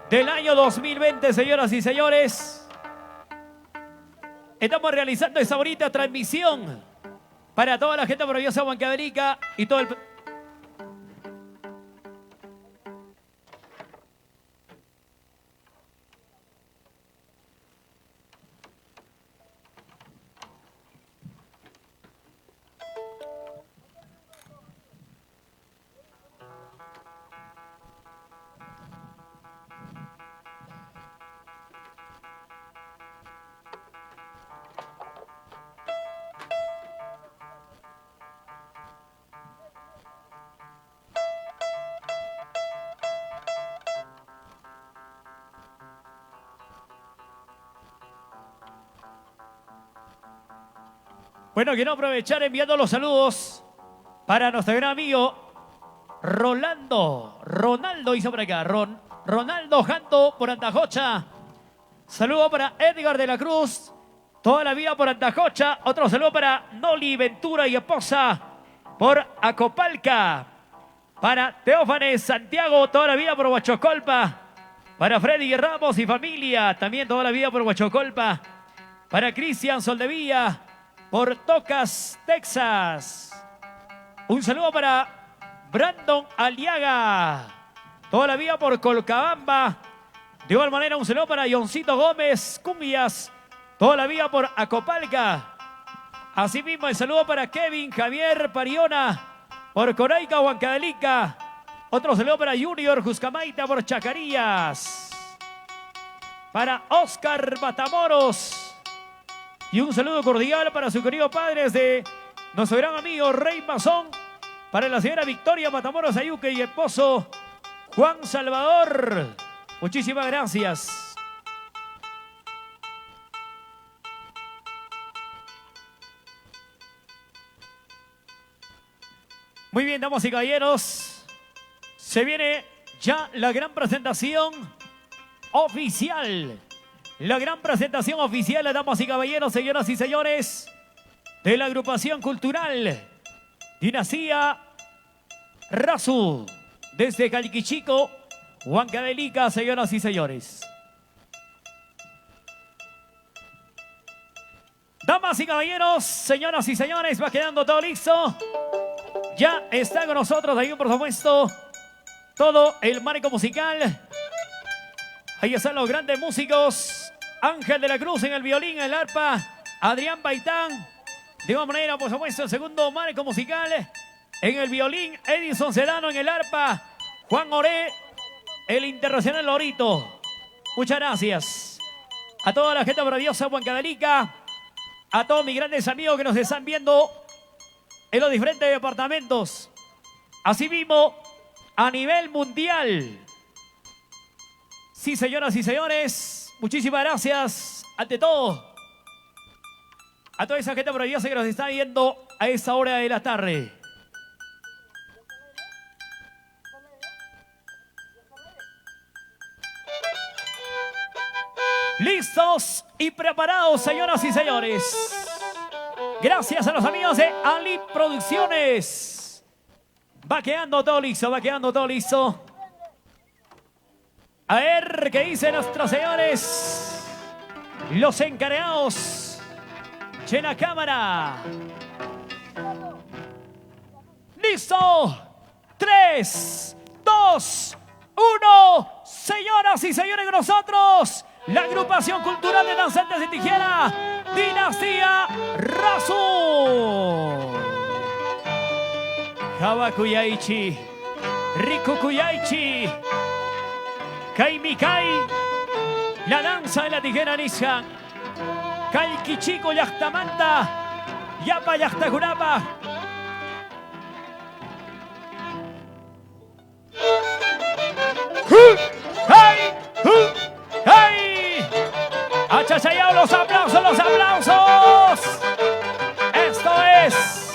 del año 2020, señoras y señores, estamos realizando esta bonita transmisión para toda la gente maravillosa de Huancavelica y todo el... Bueno, quiero aprovechar enviando los saludos para nuestro gran amigo Ronaldo hizo por acá, Ronaldo Janto por Antajocha. Saludo para Edgar de la Cruz, toda la vida por Antajocha. Otro saludo para Noli Ventura y esposa por Acopalca. Para Teófanes Santiago, toda la vida por Huachocolpa. Para Freddy Ramos y familia, también toda la vida por Huachocolpa. Para Cristian Soldevilla por Tocas, Texas. Un saludo para Brandon Aliaga, toda la vida por Colcabamba. De igual manera, un saludo para Johncito Gómez Cumbias, toda la vida por Acopalca. Asimismo, el saludo para Kevin Javier Pariona por Coraica, Huancavelica. Otro saludo para Junior Juscamaita por Chacarillas. Para Oscar Matamoros. Y un saludo cordial para su querido padre de nuestro gran amigo Rey Mazón. Para la señora Victoria Matamoros Ayuque y esposo Juan Salvador. Muchísimas gracias. Muy bien, damas y caballeros. Se viene ya la gran presentación oficial. La gran presentación oficial, damas y caballeros, señoras y señores, de la agrupación cultural Dinastía Razu, desde Calquichico, Huancavelica, señoras y señores. Damas y caballeros, señoras y señores, va quedando todo listo. Ya está con nosotros ahí, por supuesto, todo el marco musical. Ahí están los grandes músicos. Ángel de la Cruz en el violín, en el arpa. Adrián Baitán. De igual manera, por supuesto, el segundo marco musical. En el violín, Edison Sedano en el arpa. Juan Oré, el internacional Lorito. Muchas gracias. A toda la gente maravillosa de Huancavelica. A todos mis grandes amigos que nos están viendo en los diferentes departamentos. Asimismo, a nivel mundial. Sí, señoras y señores, muchísimas gracias, ante todo, a toda esa gente maravillosa que nos está viendo a esta hora de la tarde. Listos y preparados, señoras y señores. Gracias a los amigos de Ali Producciones. Va quedando todo listo, va quedando todo listo. A ver qué dicen nuestros señores, los encargados. Llena cámara. ¡Listo! 3, 2, 1. Señoras y señores, con nosotros, la agrupación cultural de danzantes de tijera, Dinastía Razu. Hawakuyaichi, Rikukuyaichi. Kaimikai, la danza de la tijera Nisha. Calquichico, Yachtamanta, Yapa, Yachtajurapa. ¡Hey! ¡Hey! Chachayao, los aplausos, los aplausos. Esto es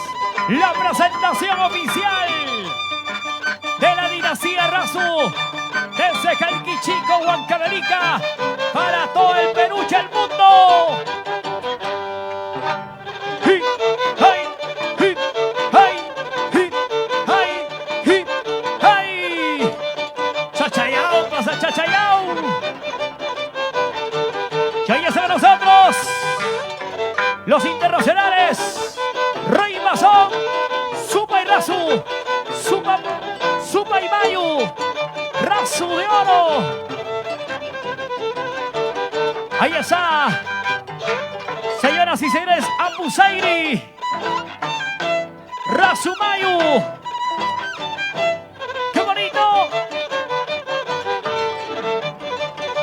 la presentación oficial de la dinastía Rasu desde Jalquichico, Huancavelica, para todo el Perú y el mundo. Chachayao, pasa Chachayao. Y ahí están nosotros, los internacionales, Rey Masón, Supa y Rasu, Supa y Mayu, Rasu de oro. Ahí está, señoras y señores, Apusairi, Rasu Mayu. ¡Qué bonito!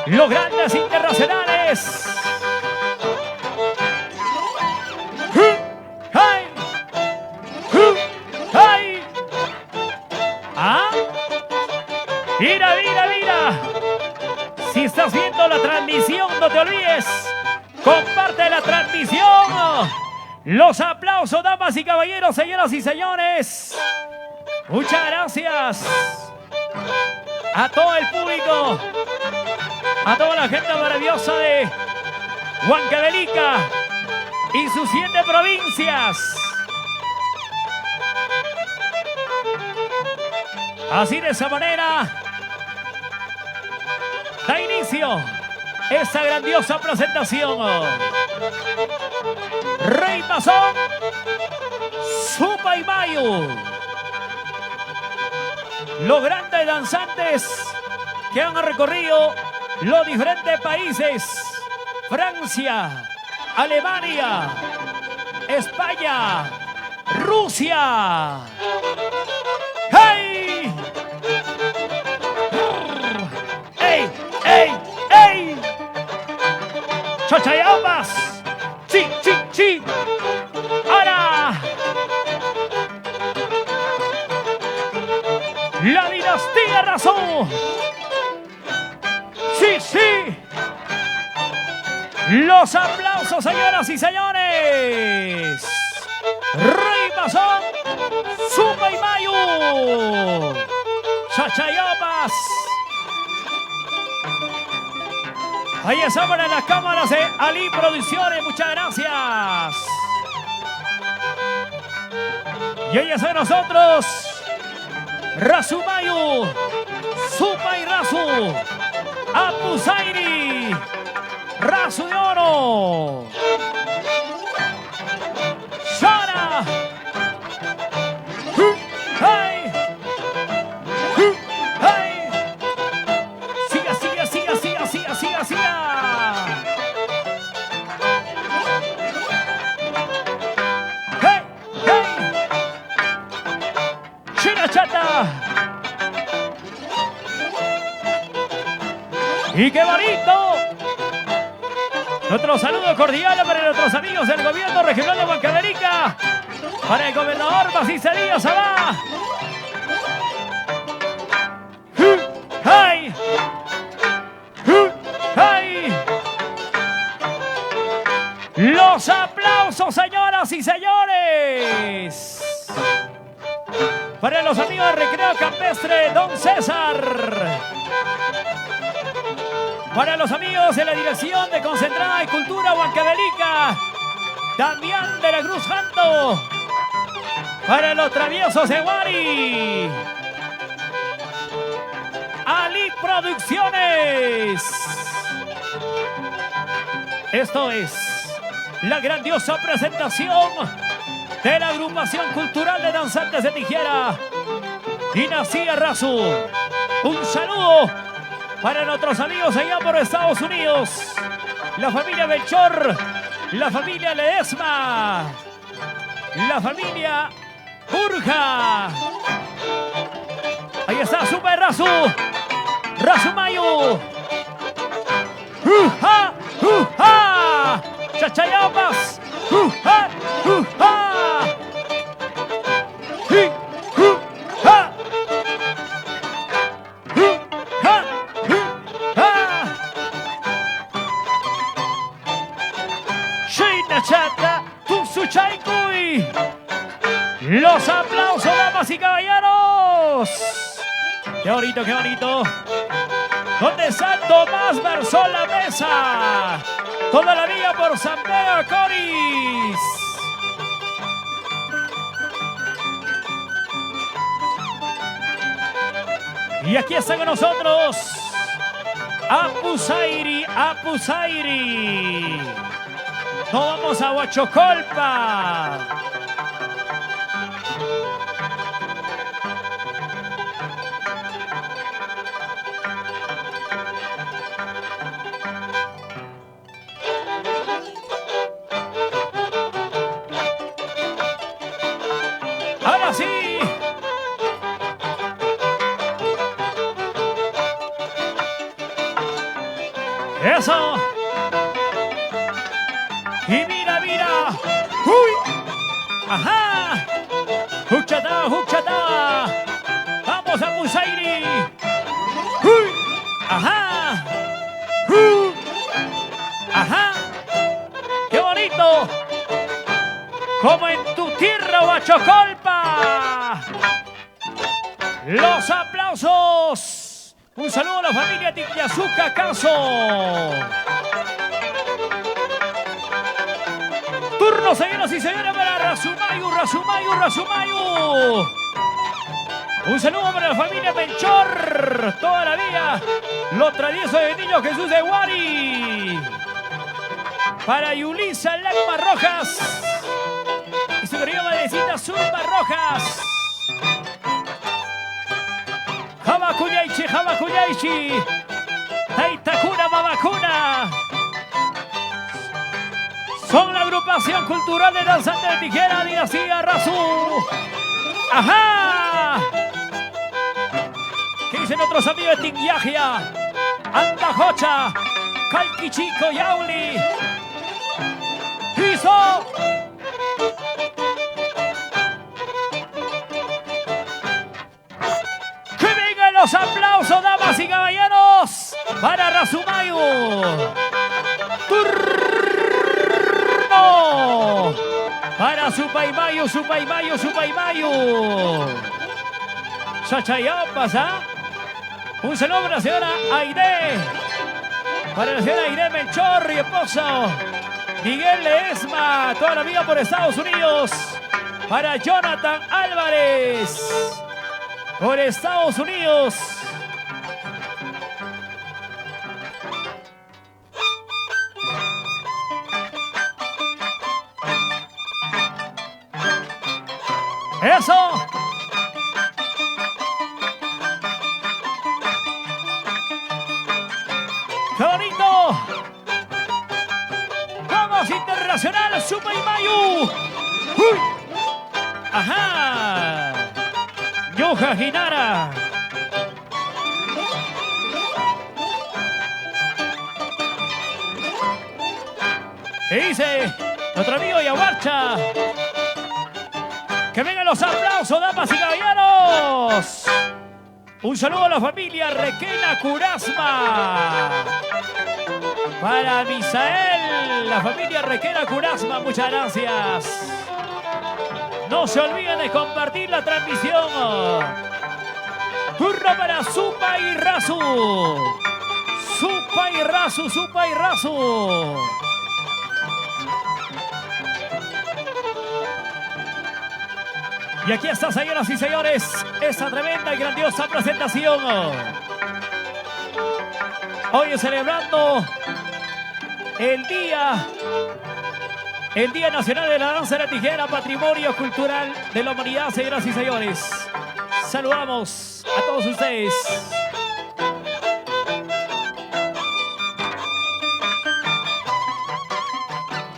Los grandes internacionales. ¡Hey! ¡Hey! ¿Ah? Mira, mira, mira. Si estás viendo la transmisión, no te olvides. Comparte la transmisión. Los aplausos, damas y caballeros, señoras y señores. Muchas gracias a todo el público, a toda la gente maravillosa de Huancavelica y sus 7 provincias. Así de esa manera da inicio esta grandiosa presentación. Rey Masón, Supa y Mayu, los grandes danzantes que han recorrido los diferentes países: Francia, Alemania, España, Rusia. ¡Hey! ¡Ey! ¡Ey! ¡Ey! ¡Chachayambas! ¡Sí, sí, sí! ¡Ahora! ¡La dinastía Rasu! ¡Sí, sí! Los aplausos, señoras y señores. Rey Masón, Supa y Mayu, Chachayopas. Ahí estamos en las cámaras de Ali Producciones. Muchas gracias. Y ahí están nosotros, Rasu Mayu, Supa y Rasu, Apusairi, Rasu de oro. Shara. Hey. Hey. Siga, siga, siga, siga, siga, siga, siga. Hey, hey. China chata. Y qué bonito. Nuestro saludo cordial para nuestros amigos del gobierno regional de Huancavelica, para el gobernador Basicería Sabá. ¡Hey! ¡Hey! Los aplausos, señoras y señores, para los amigos del Recreo Campestre Don César. Para los amigos de la Dirección de Concentrada y Cultura Huancavelica, Damián de la Cruz Janto. Para los traviesos de Guari, Ali Producciones. Esto es la grandiosa presentación de la agrupación cultural de danzantes de tijera, Dinastía Rasu. Un saludo para nuestros amigos allá por Estados Unidos, la familia Belchor, la familia Ledesma, la familia Burja. Ahí está Supa y Rasu, Rasu Mayu. ¡Ja! ¡Ja! ¡Chachayambas! ¡Ja! ¡Ja! Chata, chata, Tuxuchaicui. Los aplausos, damas y caballeros. Qué bonito, qué bonito. ¿Dónde está Tomás Bersol la mesa? Toda la vida por San Pedro Coris. Y aquí está con nosotros Apuzairi, Apuzairi. Nos vamos a Huachocolpa. Ahora sí. Eso. Y mira, mira. ¡Uy! ¡Ajá! ¡Huchata, huchata! ¡Vamos a Pusairi! ¡Uy! ¡Ajá! ¡Ajá! ¡Qué bonito! Como en tu tierra, Huachocolpa. Los aplausos. Un saludo a la familia Tiquiazuca Caso. Turno, señoras y señores, para Rasumayu, Rasumayu, Rasumayu. Un saludo para la familia Melchor. Toda la vida. Los traviesos de Niño Jesús de Guari. Para Yulisa Lagma Rojas. Y su querida madrecita Zumba Rojas. Habakuyaichi, Habakuyaichi. Taitakuna Mamakuna. Son la agrupación cultural de danzantes de tijera Dinastía Razú. ¡Ajá! ¿Qué dicen otros amigos de Tingiagia? Andajocha, Calquichico, Yauli. ¡Hizo! Los aplausos, damas y caballeros, para Rasumayu. Turno para Supaymayu, Supaymayu, Supaymayu. Chachayampas, ¿ah? Un saludo para la señora Aide. Para la señora Aide Melchor y esposo Miguel Ledesma, toda la vida por Estados Unidos. Para Jonathan Álvarez. Por Estados Unidos. Eso. ¡Qué bonito! ¡Vamos internacional! ¡Supaymayu! ¡Uy! ¡Ajá! Yoja Ginara. ¿Qué dice nuestro amigo Yaguarcha? Que vengan los aplausos, damas y caballeros. Un saludo a la familia Requena Curasma. Para Misael, la familia Requena Curasma, muchas gracias. No se olviden de compartir la transmisión. Turno para Supa y Razu. Supa y Razu, Supa y Razu. Y aquí está, señoras y señores, esta tremenda y grandiosa presentación. Hoy celebrando el Día Nacional de la Danza de la Tijera, Patrimonio Cultural de la Humanidad, señoras y señores. Saludamos a todos ustedes.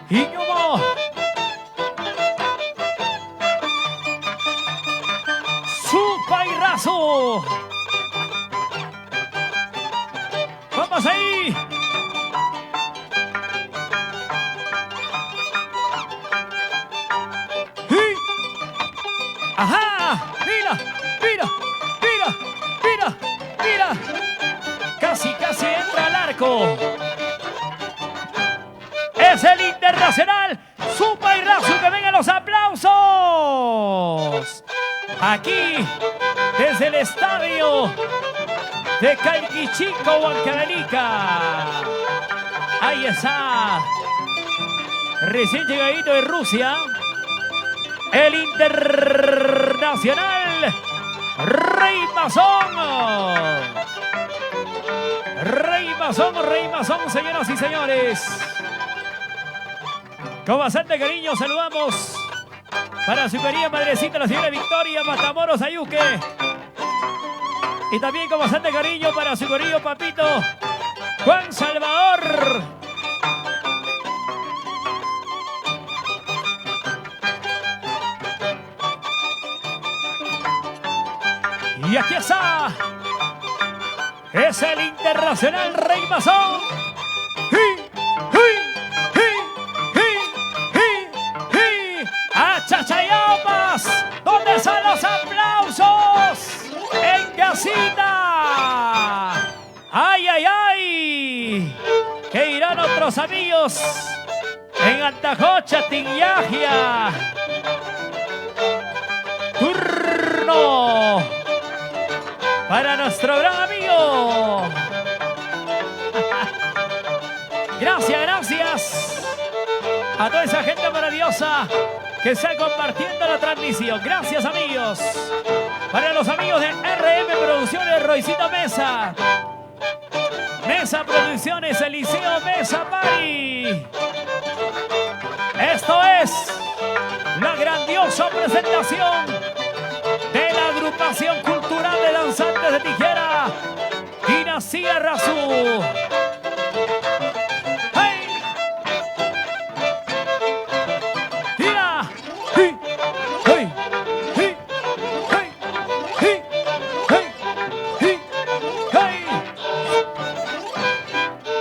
Iñumo. Supa y Razu. Vamos ahí. ¡Ajá! ¡Mira! ¡Mira! ¡Mira! ¡Mira! ¡Mira! Casi entra al arco. Es el internacional Aquí, desde el estadio de Calquichico, Huancavelica. Ahí está. Recién llegadito de Rusia. El internacional Rey Masón. Rey Masón, señoras y señores. Con bastante cariño saludamos para su querida madrecita, la señora Victoria Matamoros Ayuque. Y también con bastante cariño para su querido papito, Juan Salvador. Y aquí está. Es el internacional Rey Masón. A Chachayapas, ¿dónde están los aplausos? En casita. ¡Ay, ay, ay! ¿Qué irán otros amigos en Antajocha, Tinyagia? Turno para nuestro gran amigo. Gracias a toda esa gente maravillosa que está compartiendo la transmisión. Gracias, amigos. Para los amigos de RM Producciones, Roycito Mesa. Mesa Producciones, Eliseo Mesa Pari. Esto es la grandiosa presentación de la agrupación cultural de danzantes de tijera, Dinastía Razú.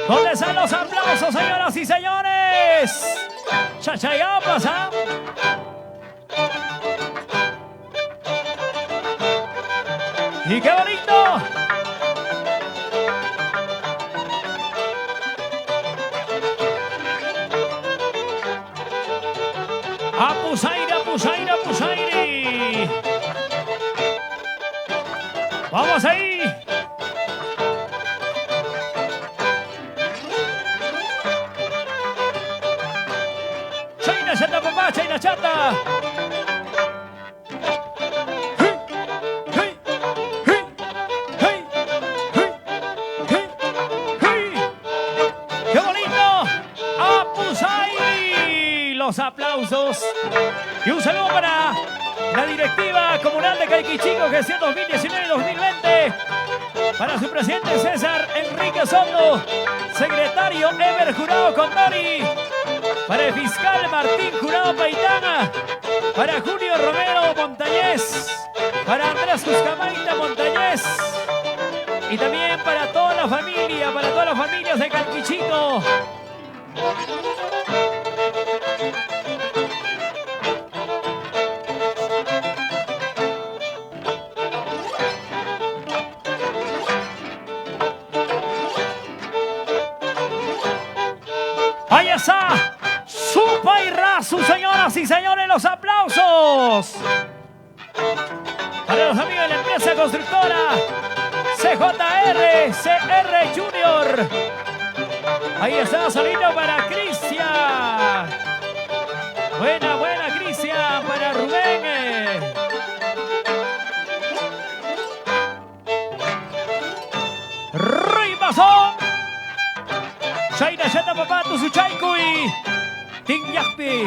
¿Dónde están los aplausos, señoras y señores? Chachayapas, ¿ah? ¡Y qué bonito! ¡Apusaire, apusaire, apusaire! ¡Vamos ahí! ¡Chaina chata, papá! ¡Chaina chata! Los aplausos y un saludo para la directiva comunal de Calquichico, gestión 2019-2020, para su presidente César Enrique Sondo, secretario Ever Jurado Condori, para el fiscal Martín Jurado Paitana, para Julio Romero Montañez, para Andrés Cuscamaita Montañez y también para toda la familia, para todas las familias de Calquichico. Ahí está, Supa y Razu, señoras y señores, los aplausos para los amigos de la empresa constructora CJR Junior. Ahí está, salito para Cristian. Buena Cristian, para Rubén. Rey Masón. Chaina Chata Papá, tu Suchaikui. Tingyakpi.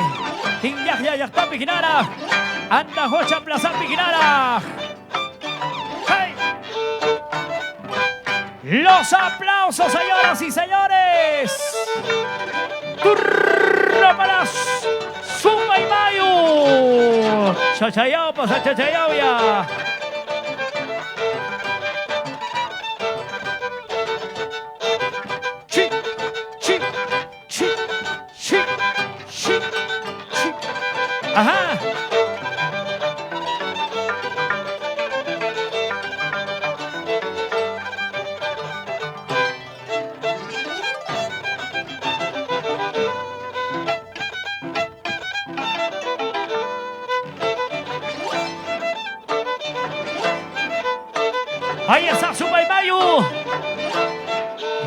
Tingyakya Yakta Piginara. Anda Hocha Plaza Piginara. ¡Hey! Los aplausos, señoras y señores. Turno para Suma y Mayu. Chachayao pasa Chachayao ya. Ajá. Ahí está Sumaymayu.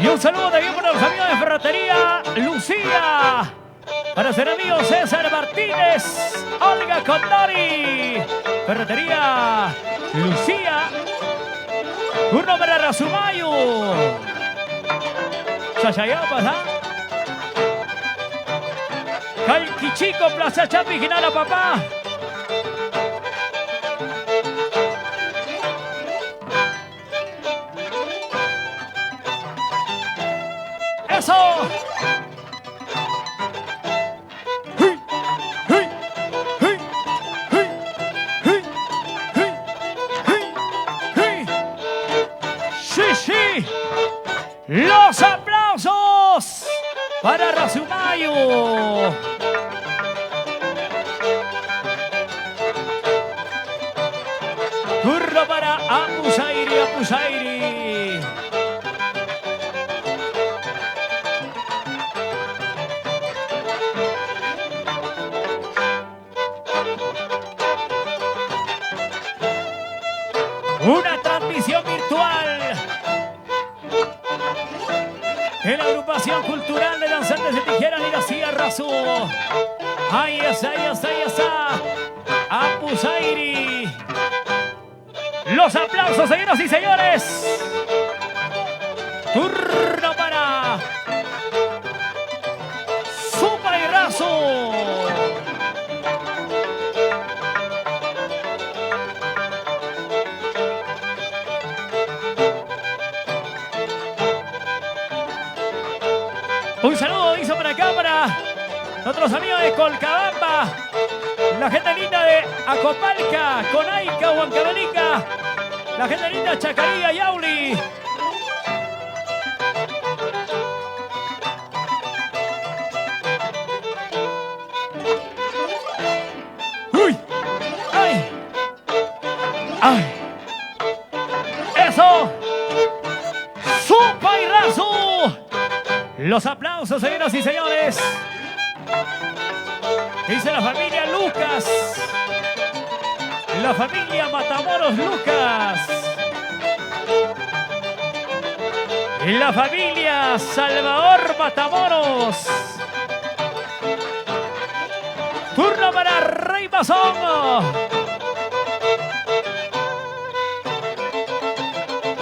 Y un saludo también para los amigos de Ferretería Lucía. Para ser amigo César Martínez, Olga Condori. Ferretería Lucía. Turno para Rasumayu. Chachayapas, ¿ah? Calquichico, Plaza Chapi, Ginala, papá. ¡Eso! ¡Sí, sí! ¡Los aplausos para Rasumayu! Turno para Apusairi, Apusairi. Una transmisión virtual de la agrupación cultural de danzantes de tijera Dinastía Razú. Ahí está, ahí está, ahí está. Apusairi. Los aplausos, señoras y señores. Turno para Supa y Razú. Un saludo hizo por acá para nuestros amigos de Colcabamba, la gente linda de Acopalca, Conaica, Huancavelica, la gente linda de Chacarilla, Yauli. ¡Uy! ¡Ay! ¡Ay! ¡Eso! ¡Supa y Razú! Los aplausos, señoras y señores. Dice la familia Lucas. La familia Matamoros Lucas. Y la familia Salvador Matamoros. Turno para Rey Mazón.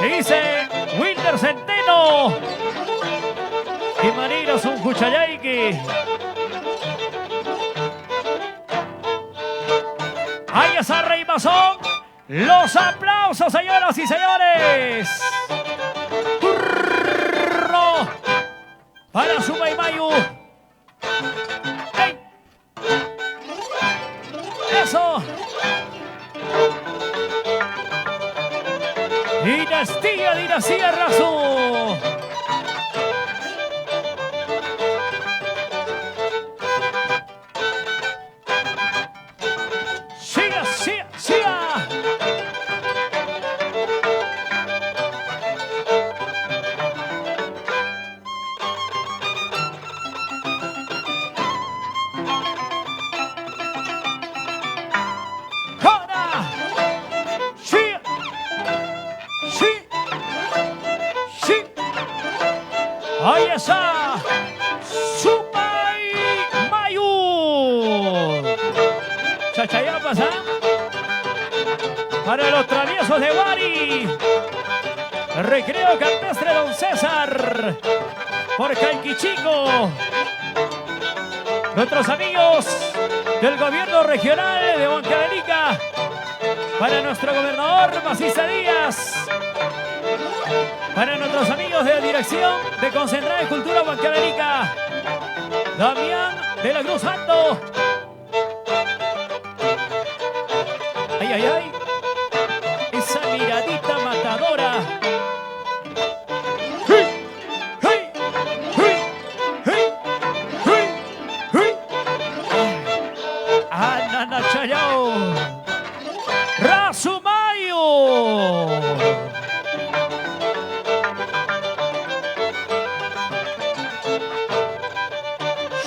Dice Wilder Centeno. Y Marinos un Cuchayaiki. Ahí está Rey Mazón. Los aplausos, señoras y señores. Turno para Sumaymayu. ¡Ey! Eso. Dinastía Razú. Ahí está Sumaymayu. Chachayapas, ¿ah? Para los traviesos de Bari. Recreo Campestre Don César. Por Calquichico. Nuestros amigos del gobierno regional de Huancavelica. Para nuestro gobernador Macisa Díaz. Para nuestros amigos de la Dirección de Concentrada de Cultura Huancavelica, Damián de la Cruz Santo. Ay, ay, ay. Esa miradita matadora. ¡Hey! ¡Hey! ¡Hey! ¡Hey! ¡Hey! ¡Hey! ¡Anana Chayao! ¡Rasumayu!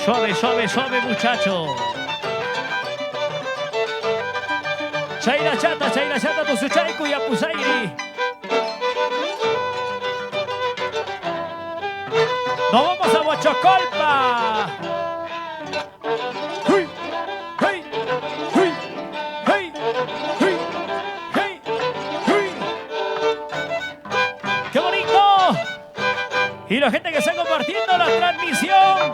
Suave, suave, suave, muchacho. Chaira chata, tu suchaiku y apusairi. Nos vamos a Huachocolpa. ¡Hey! ¡Hey! ¡Hey! ¡Hey! ¡Hey! ¡Hey! ¡Hey! ¡Qué bonito! Y la gente que está compartiendo la transmisión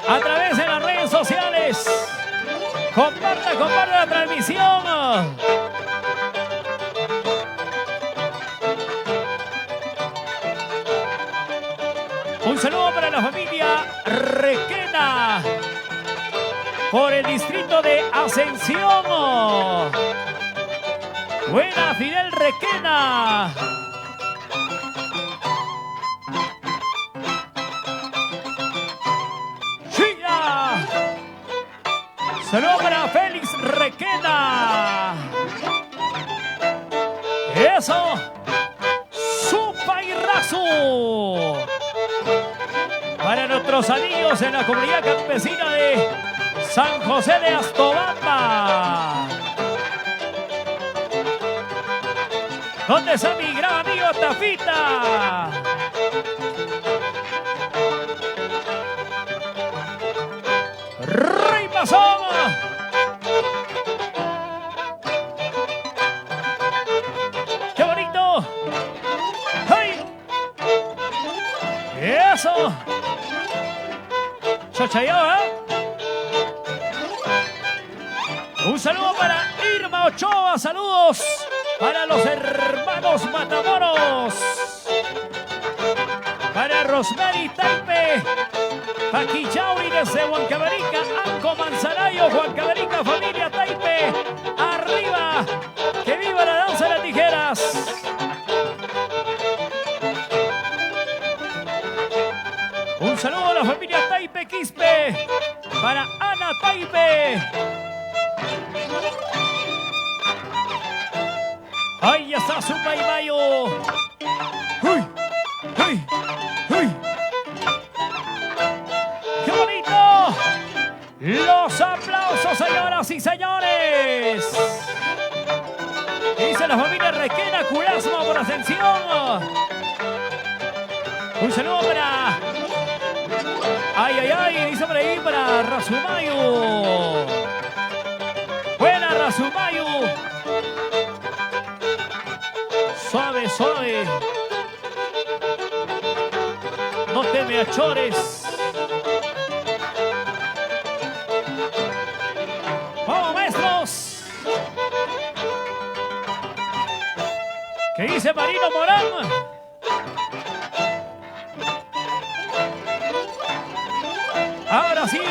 a través de las redes sociales. Comparta la transmisión. Un saludo para la familia Requena por el distrito de Ascensión. Buena, Fidel Requena. ¡Chilla! Saludo para Félix Requena. Eso. Supa y Razu. Para nuestros amigos en la comunidad campesina de San José de Astobamba. ¿Dónde está mi gran amigo Tafita? ¡Rey Mazón! ¡Qué bonito! ¡Hey! ¡Eso! Chachayó, ¿eh? Un saludo para Irma Ochoa, saludos para los hermanos Matamoros, para Rosemary Taipe, Paquichauri desde Huancavelica, Anco Manzanayo, Huancavelica, familia Taipe, arriba, que viva la danza de las tijeras. Un saludo a la familia Taipe Quispe, para Ana Taipe. Ahí está su Maimayo. ¡Uy! ¡Uy! ¡Uy! ¡Qué bonito! Los aplausos, señoras y señores. Dice la familia Requena Curasma por Ascensión. Un saludo para... ¡Ay, ay, ay! Dice por ahí para Razumayo. Buena, Razumayo. Suave, suave. No te me achores. ¡Vamos, maestros! ¿Qué dice Marino Morán? Ahora sí.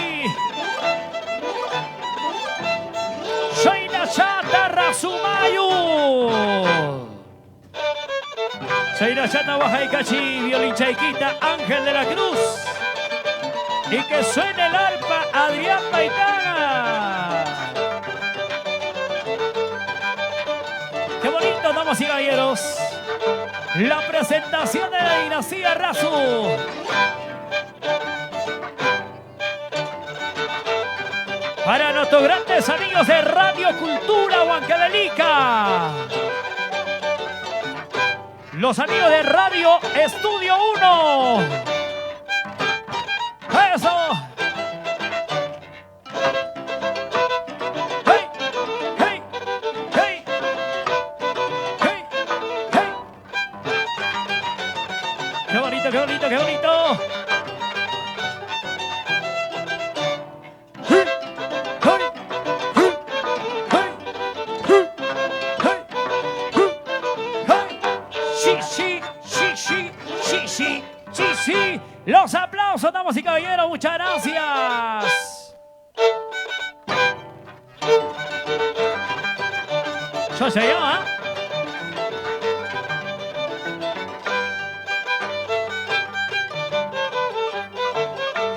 Shaina Chata Razumayo. Shaina Chata Baja y Cachi, violín Chaiquita, Ángel de la Cruz. Y que suene el arpa Adrián Baitana. Qué bonito, damas y caballeros. La presentación de la dinastía Razu. Para nuestros grandes amigos de Radio Cultura Huancavelica. Los amigos de Radio Estudio 1. ¡Eso! ¡Hey! ¡Hey! ¡Hey! ¡Hey! ¡Hey! ¡Qué bonito, qué bonito, qué bonito! Sí, los aplausos, damas y caballeros, muchas gracias. Yo se llama.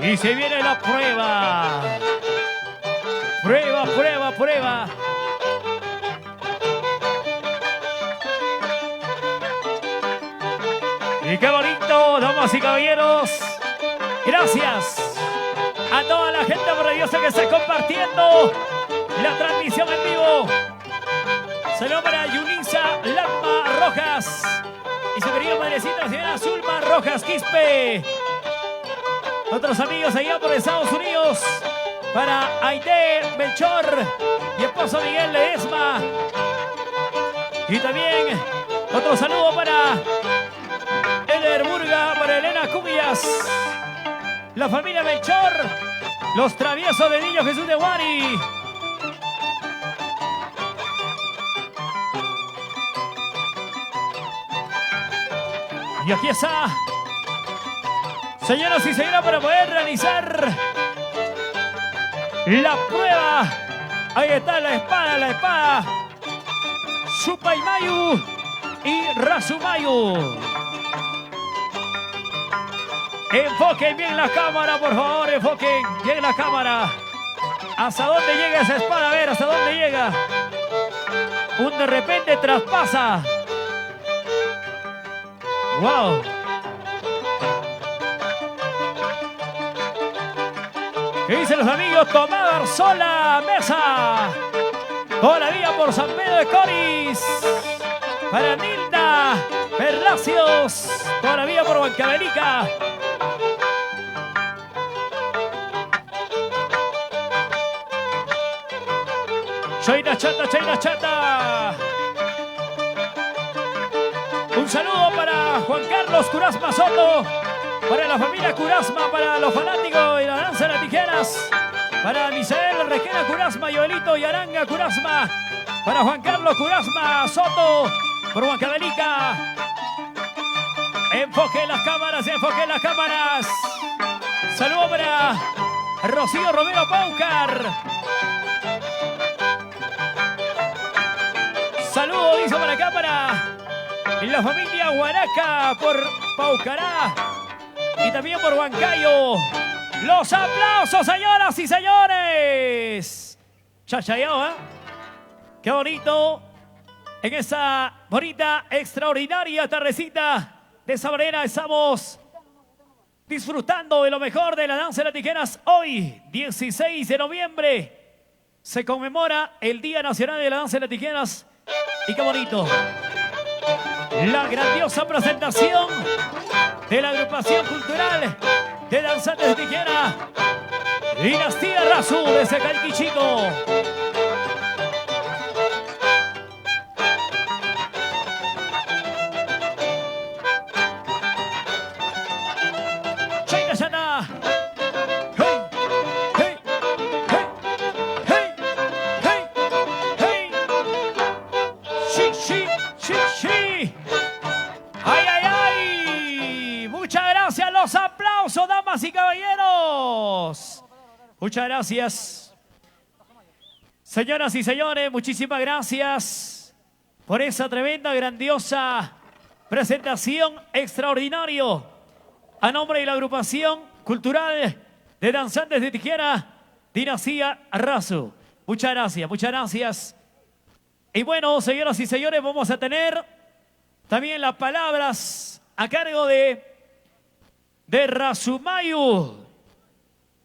Y se viene la prueba. Prueba, prueba, prueba. Y qué bonito, damas y caballeros. Gracias a toda la gente maravillosa que está compartiendo la transmisión en vivo. Saludos para Yulisa Lama Rojas y su querida madrecita, la señora Zulma Rojas Quispe. Otros amigos allá por Estados Unidos. Para Aide Melchor y esposo Miguel Ledesma. Y también otro saludo para Eder Burga, para Elena Cubillas. La familia Melchor. Los traviesos de Niño Jesús de Guari. Y aquí está, señoras y señores, para poder realizar la prueba. Ahí está la espada. Supaymayu y Rasumayu. Enfoquen bien la cámara, por favor, enfoquen bien la cámara. ¿Hasta dónde llega esa espada? A ver, ¿hasta dónde llega? Un de repente traspasa. ¡Wow! ¿Qué dicen los amigos? Tomás Arzola Mesa. Toda la vía por San Pedro de Coris. Para Nilda Perlacios. Toda la vía por Huancavelica. Chaina Chata. Un saludo para Juan Carlos Curasma Soto, para la familia Curasma, para los fanáticos de la danza de las tijeras, para Misael Requena Curasma, Joelito y Aranga Curasma, para Juan Carlos Curasma Soto, por Huancavelica. Enfoquen las cámaras. Saludo para Rocío Romero Paucar. Saludo, dice para acá, para la familia Huaraca por Paucará y también por Huancayo. Los aplausos, señoras y señores. Chachayao, ¿eh? Qué bonito. En esa bonita, extraordinaria tardecita de esa manera estamos disfrutando de lo mejor de la danza de las tijeras. Hoy, 16 de noviembre, se conmemora el Día Nacional de la Danza de las Tijeras. Y qué bonito. La grandiosa presentación de la agrupación cultural de danzantes de tijera Dinastía Rasu desde Calquichico. Chaina Chata. Los aplausos, damas y caballeros. Muchas gracias. Señoras y señores, muchísimas gracias por esa tremenda, grandiosa presentación extraordinario a nombre de la agrupación cultural de danzantes de tijera Dinastía Rasu. Muchas gracias. Y bueno, señoras y señores, vamos a tener también las palabras a cargo de Rasumayu,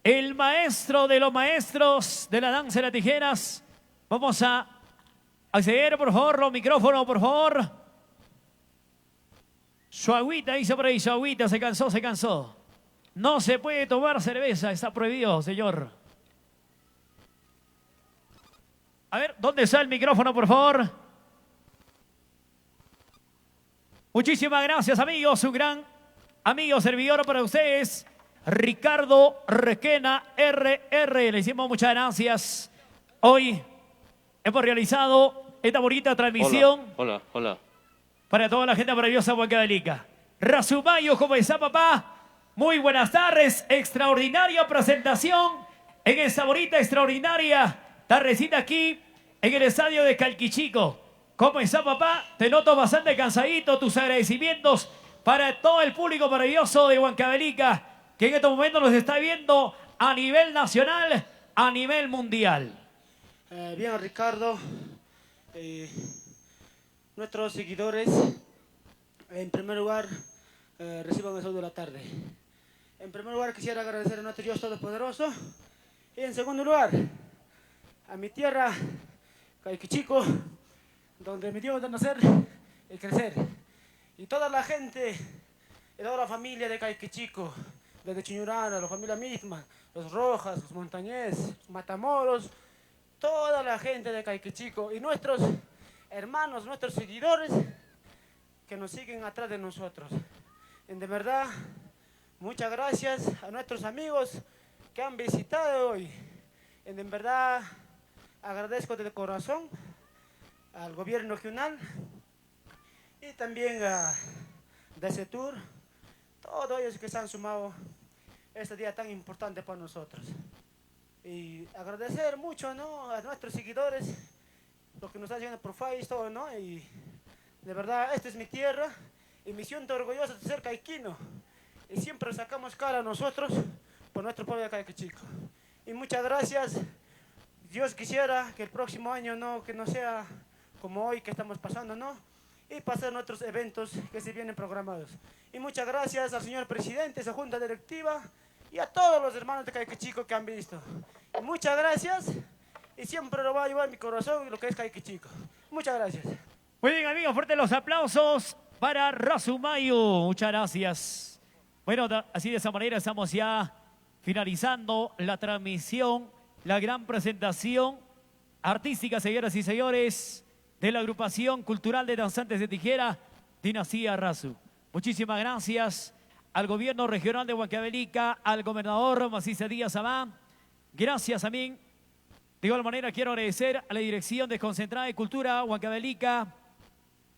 el maestro de los maestros de la danza de las tijeras. Vamos a acceder, por favor, los micrófonos, por favor. Su agüita, dice por ahí, su agüita, se cansó. No se puede tomar cerveza, está prohibido, señor. A ver, ¿dónde está el micrófono, por favor? Muchísimas gracias, amigos. Un gran amigo servidor para ustedes, Ricardo Requena RR. Le decimos muchas gracias. Hoy hemos realizado esta bonita transmisión. Hola. Para toda la gente maravillosa de Huancavelica. Rasumayu, ¿cómo está, papá? Muy buenas tardes. Extraordinaria presentación en esta bonita, extraordinaria tardecita aquí en el estadio de Calquichico. ¿Cómo está, papá? Te noto bastante cansadito. Tus agradecimientos para todo el público maravilloso de Huancavelica, que en este momento nos está viendo a nivel nacional, a nivel mundial. Bien, Ricardo. Nuestros seguidores, en primer lugar, reciban el saludo de la tarde. En primer lugar, quisiera agradecer a nuestro Dios Todopoderoso. Y en segundo lugar, a mi tierra, Calquichico, donde me dio de nacer y crecer. Y toda la gente, y toda la familia de Calquichico, desde Chiñurana, la familia misma, los Rojas, los Montañés, los Matamoros, toda la gente de Caiquichico y nuestros hermanos, nuestros seguidores que nos siguen atrás de nosotros. De verdad, muchas gracias a nuestros amigos que han visitado hoy. En verdad, agradezco de corazón al gobierno regional y también a DECETUR, todos ellos que se han sumado este día tan importante para nosotros. Y agradecer mucho, ¿no?, a nuestros seguidores, lo que nos están haciendo por Face, todo, ¿no? Y de verdad, esta es mi tierra y me siento orgulloso de ser caiquino. Y siempre sacamos cara a nosotros por nuestro pueblo de Caiquichico. Y muchas gracias. Dios quisiera que el próximo año que no sea como hoy que estamos pasando, ¿no? Y pasar nuestros eventos que se vienen programados. Y muchas gracias al señor presidente, a esa junta directiva y a todos los hermanos de Caiquichico que han visto. Y muchas gracias y siempre lo va a llevar en mi corazón lo que es Caiquichico. Muchas gracias. Muy bien, amigos, fuertes los aplausos para Razumayo. Muchas gracias. Bueno, así de esa manera estamos ya finalizando la transmisión, la gran presentación artística, señoras y señores, de la agrupación cultural de danzantes de tijera, Dinastía Razu. Muchísimas gracias al gobierno regional de Huancavelica, al gobernador Macías Díaz Abán. Gracias también. De igual manera quiero agradecer a la Dirección Desconcentrada de Cultura Huancavelica,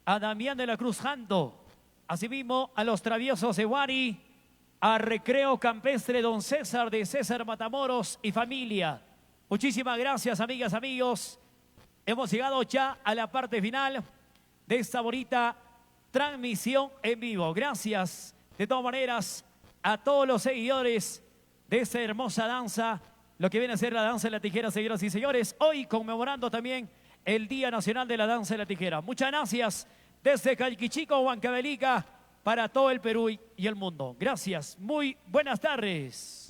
a Damián de la Cruz Janto, asimismo a los Traviesos de Huari, a Recreo Campestre Don César de César Matamoros y familia. Muchísimas gracias, amigas, amigos. Hemos llegado ya a la parte final de esta bonita transmisión en vivo. Gracias, de todas maneras, a todos los seguidores de esta hermosa danza, lo que viene a ser la danza de la tijera, señoras y señores. Hoy conmemorando también el Día Nacional de la Danza de la Tijera. Muchas gracias desde Caiquichico, Huancavelica, para todo el Perú y el mundo. Gracias, muy buenas tardes.